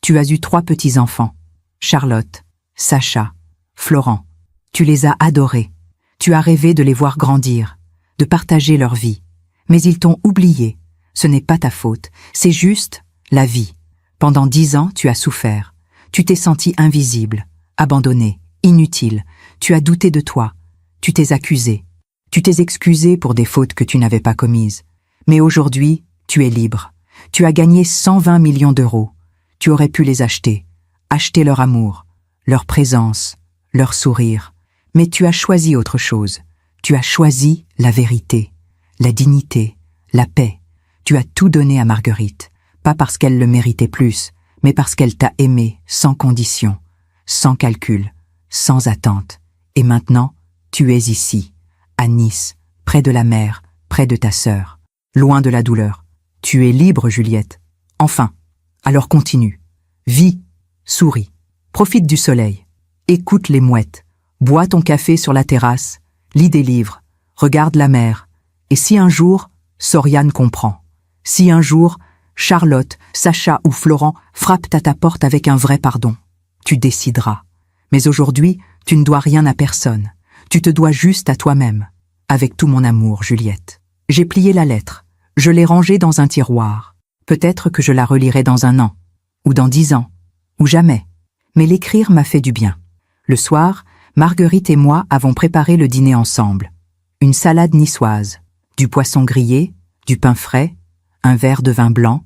Tu as eu 3 petits-enfants. Charlotte, Sacha, Florent. Tu les as adorés. Tu as rêvé de les voir grandir, de partager leur vie. Mais ils t'ont oublié. Ce n'est pas ta faute. C'est juste la vie. Pendant 10 ans, tu as souffert. Tu t'es senti invisible, abandonné, inutile. Tu as douté de toi. Tu t'es accusé. Tu t'es excusé pour des fautes que tu n'avais pas commises. Mais aujourd'hui, tu es libre. Tu as gagné 120 millions d'euros. Tu aurais pu les acheter. Acheter leur amour, leur présence, leur sourire. Mais tu as choisi autre chose. Tu as choisi la vérité, la dignité, la paix. Tu as tout donné à Marguerite, pas parce qu'elle le méritait plus, mais parce qu'elle t'a aimé sans condition, sans calcul, sans attente. Et maintenant, tu es ici, à Nice, près de la mer, près de ta sœur, loin de la douleur. Tu es libre, Juliette. Enfin, alors continue. Vis, souris, profite du soleil, écoute les mouettes, bois ton café sur la terrasse, lis des livres, regarde la mer. Et si un jour, Soriane comprend, si un jour, Charlotte, Sacha ou Florent frappent à ta porte avec un vrai pardon, tu décideras. Mais aujourd'hui, tu ne dois rien à personne. Tu te dois juste à toi-même. Avec tout mon amour, Juliette. J'ai plié la lettre. Je l'ai rangée dans un tiroir. Peut-être que je la relirai dans 1 an, ou dans 10 ans, ou jamais. Mais l'écrire m'a fait du bien. Le soir, Marguerite et moi avons préparé le dîner ensemble. Une salade niçoise, du poisson grillé, du pain frais, un verre de vin blanc.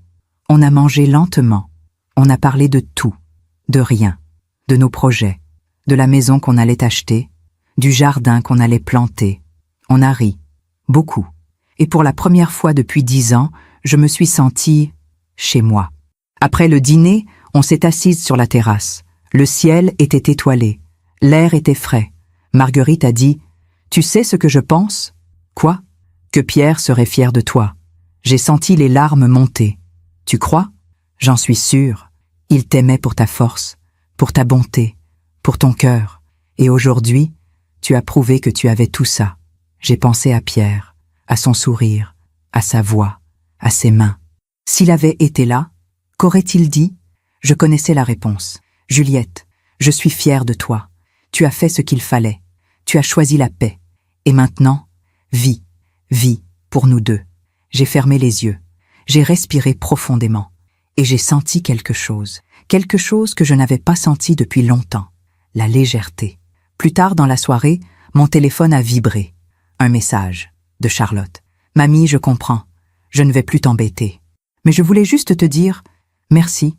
On a mangé lentement. On a parlé de tout, de rien, de nos projets, de la maison qu'on allait acheter, du jardin qu'on allait planter. On a ri, beaucoup. Et pour la première fois depuis 10 ans, je me suis sentie chez moi. Après le dîner, on s'est assise sur la terrasse. Le ciel était étoilé. L'air était frais. Marguerite a dit « Tu sais ce que je pense ?»« Quoi ?»« Que Pierre serait fier de toi. » J'ai senti les larmes monter. « Tu crois ?»« J'en suis sûre. Il t'aimait pour ta force, pour ta bonté, pour ton cœur. Et aujourd'hui, tu as prouvé que tu avais tout ça. J'ai pensé à Pierre, à son sourire, à sa voix, à ses mains. S'il avait été là, qu'aurait-il dit ? Je connaissais la réponse. « Juliette, je suis fière de toi. Tu as fait ce qu'il fallait. Tu as choisi la paix. Et maintenant, vis, vis, pour nous deux. » J'ai fermé les yeux. J'ai respiré profondément. Et j'ai senti quelque chose que je n'avais pas senti depuis longtemps. La légèreté. Plus tard dans la soirée, mon téléphone a vibré. Un message de Charlotte. « Mamie, je comprends. Je ne vais plus t'embêter. Mais je voulais juste te dire merci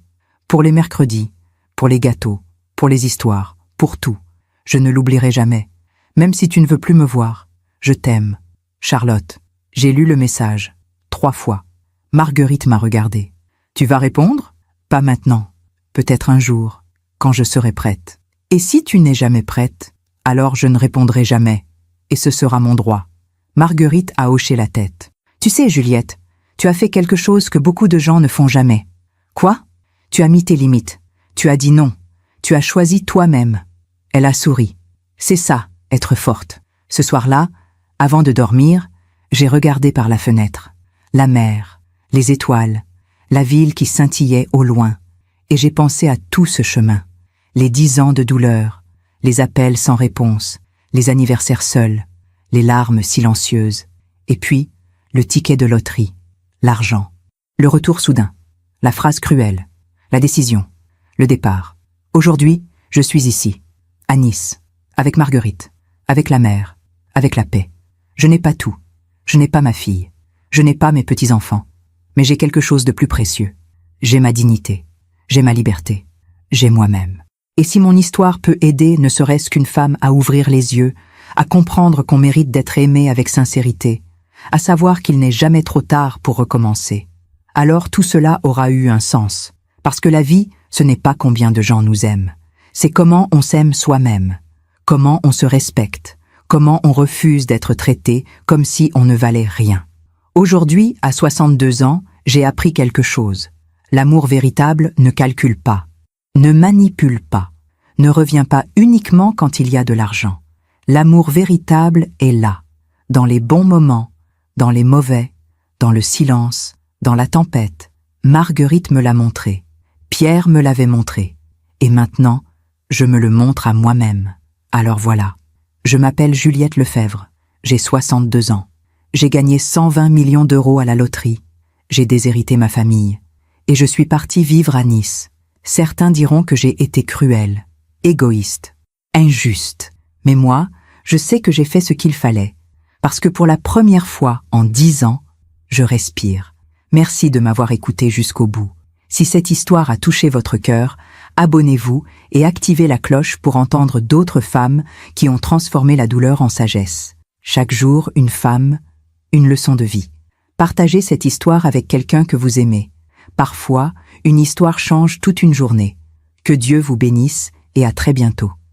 pour les mercredis, pour les gâteaux, pour les histoires, pour tout. Je ne l'oublierai jamais. Même si tu ne veux plus me voir. Je t'aime. Charlotte. » J'ai lu le message. 3 fois. Marguerite m'a regardé. « Tu vas répondre ? Pas maintenant. Peut-être un jour, quand je serai prête. Et si tu n'es jamais prête, alors je ne répondrai jamais. Et ce sera mon droit. » Marguerite a hoché la tête. « Tu sais, Juliette, tu as fait quelque chose que beaucoup de gens ne font jamais. »« Quoi ? » ?»« Tu as mis tes limites. Tu as dit non. Tu as choisi toi-même. » Elle a souri. « C'est ça, être forte. » Ce soir-là, avant de dormir, j'ai regardé par la fenêtre. La mer, les étoiles, la ville qui scintillait au loin. Et j'ai pensé à tout ce chemin. Les 10 ans de douleur, les appels sans réponse, les anniversaires seuls, les larmes silencieuses. Et puis, le ticket de loterie, l'argent, le retour soudain, la phrase cruelle, la décision, le départ. Aujourd'hui, je suis ici, à Nice, avec Marguerite, avec la mer, avec la paix. Je n'ai pas tout. Je n'ai pas ma fille. Je n'ai pas mes petits-enfants. Mais j'ai quelque chose de plus précieux. J'ai ma dignité. J'ai ma liberté. J'ai moi-même. Et si mon histoire peut aider ne serait-ce qu'une femme à ouvrir les yeux, à comprendre qu'on mérite d'être aimé avec sincérité, à savoir qu'il n'est jamais trop tard pour recommencer, alors tout cela aura eu un sens. Parce que la vie, ce n'est pas combien de gens nous aiment. C'est comment on s'aime soi-même, comment on se respecte, comment on refuse d'être traité comme si on ne valait rien. Aujourd'hui, à 62 ans, j'ai appris quelque chose. L'amour véritable ne calcule pas, ne manipule pas, ne revient pas uniquement quand il y a de l'argent. L'amour véritable est là, dans les bons moments, dans les mauvais, dans le silence, dans la tempête. Marguerite me l'a montré, Pierre me l'avait montré, et maintenant, je me le montre à moi-même. Alors voilà, je m'appelle Juliette Lefebvre, j'ai 62 ans. J'ai gagné 120 millions d'euros à la loterie, j'ai déshérité ma famille, et je suis partie vivre à Nice, Certains diront que j'ai été cruelle, égoïste, injuste. Mais moi, je sais que j'ai fait ce qu'il fallait. Parce que pour la première fois en 10 ans, je respire. Merci de m'avoir écouté jusqu'au bout. Si cette histoire a touché votre cœur, abonnez-vous et activez la cloche pour entendre d'autres femmes qui ont transformé la douleur en sagesse. Chaque jour, une femme, une leçon de vie. Partagez cette histoire avec quelqu'un que vous aimez. Parfois, une histoire change toute une journée. Que Dieu vous bénisse et à très bientôt.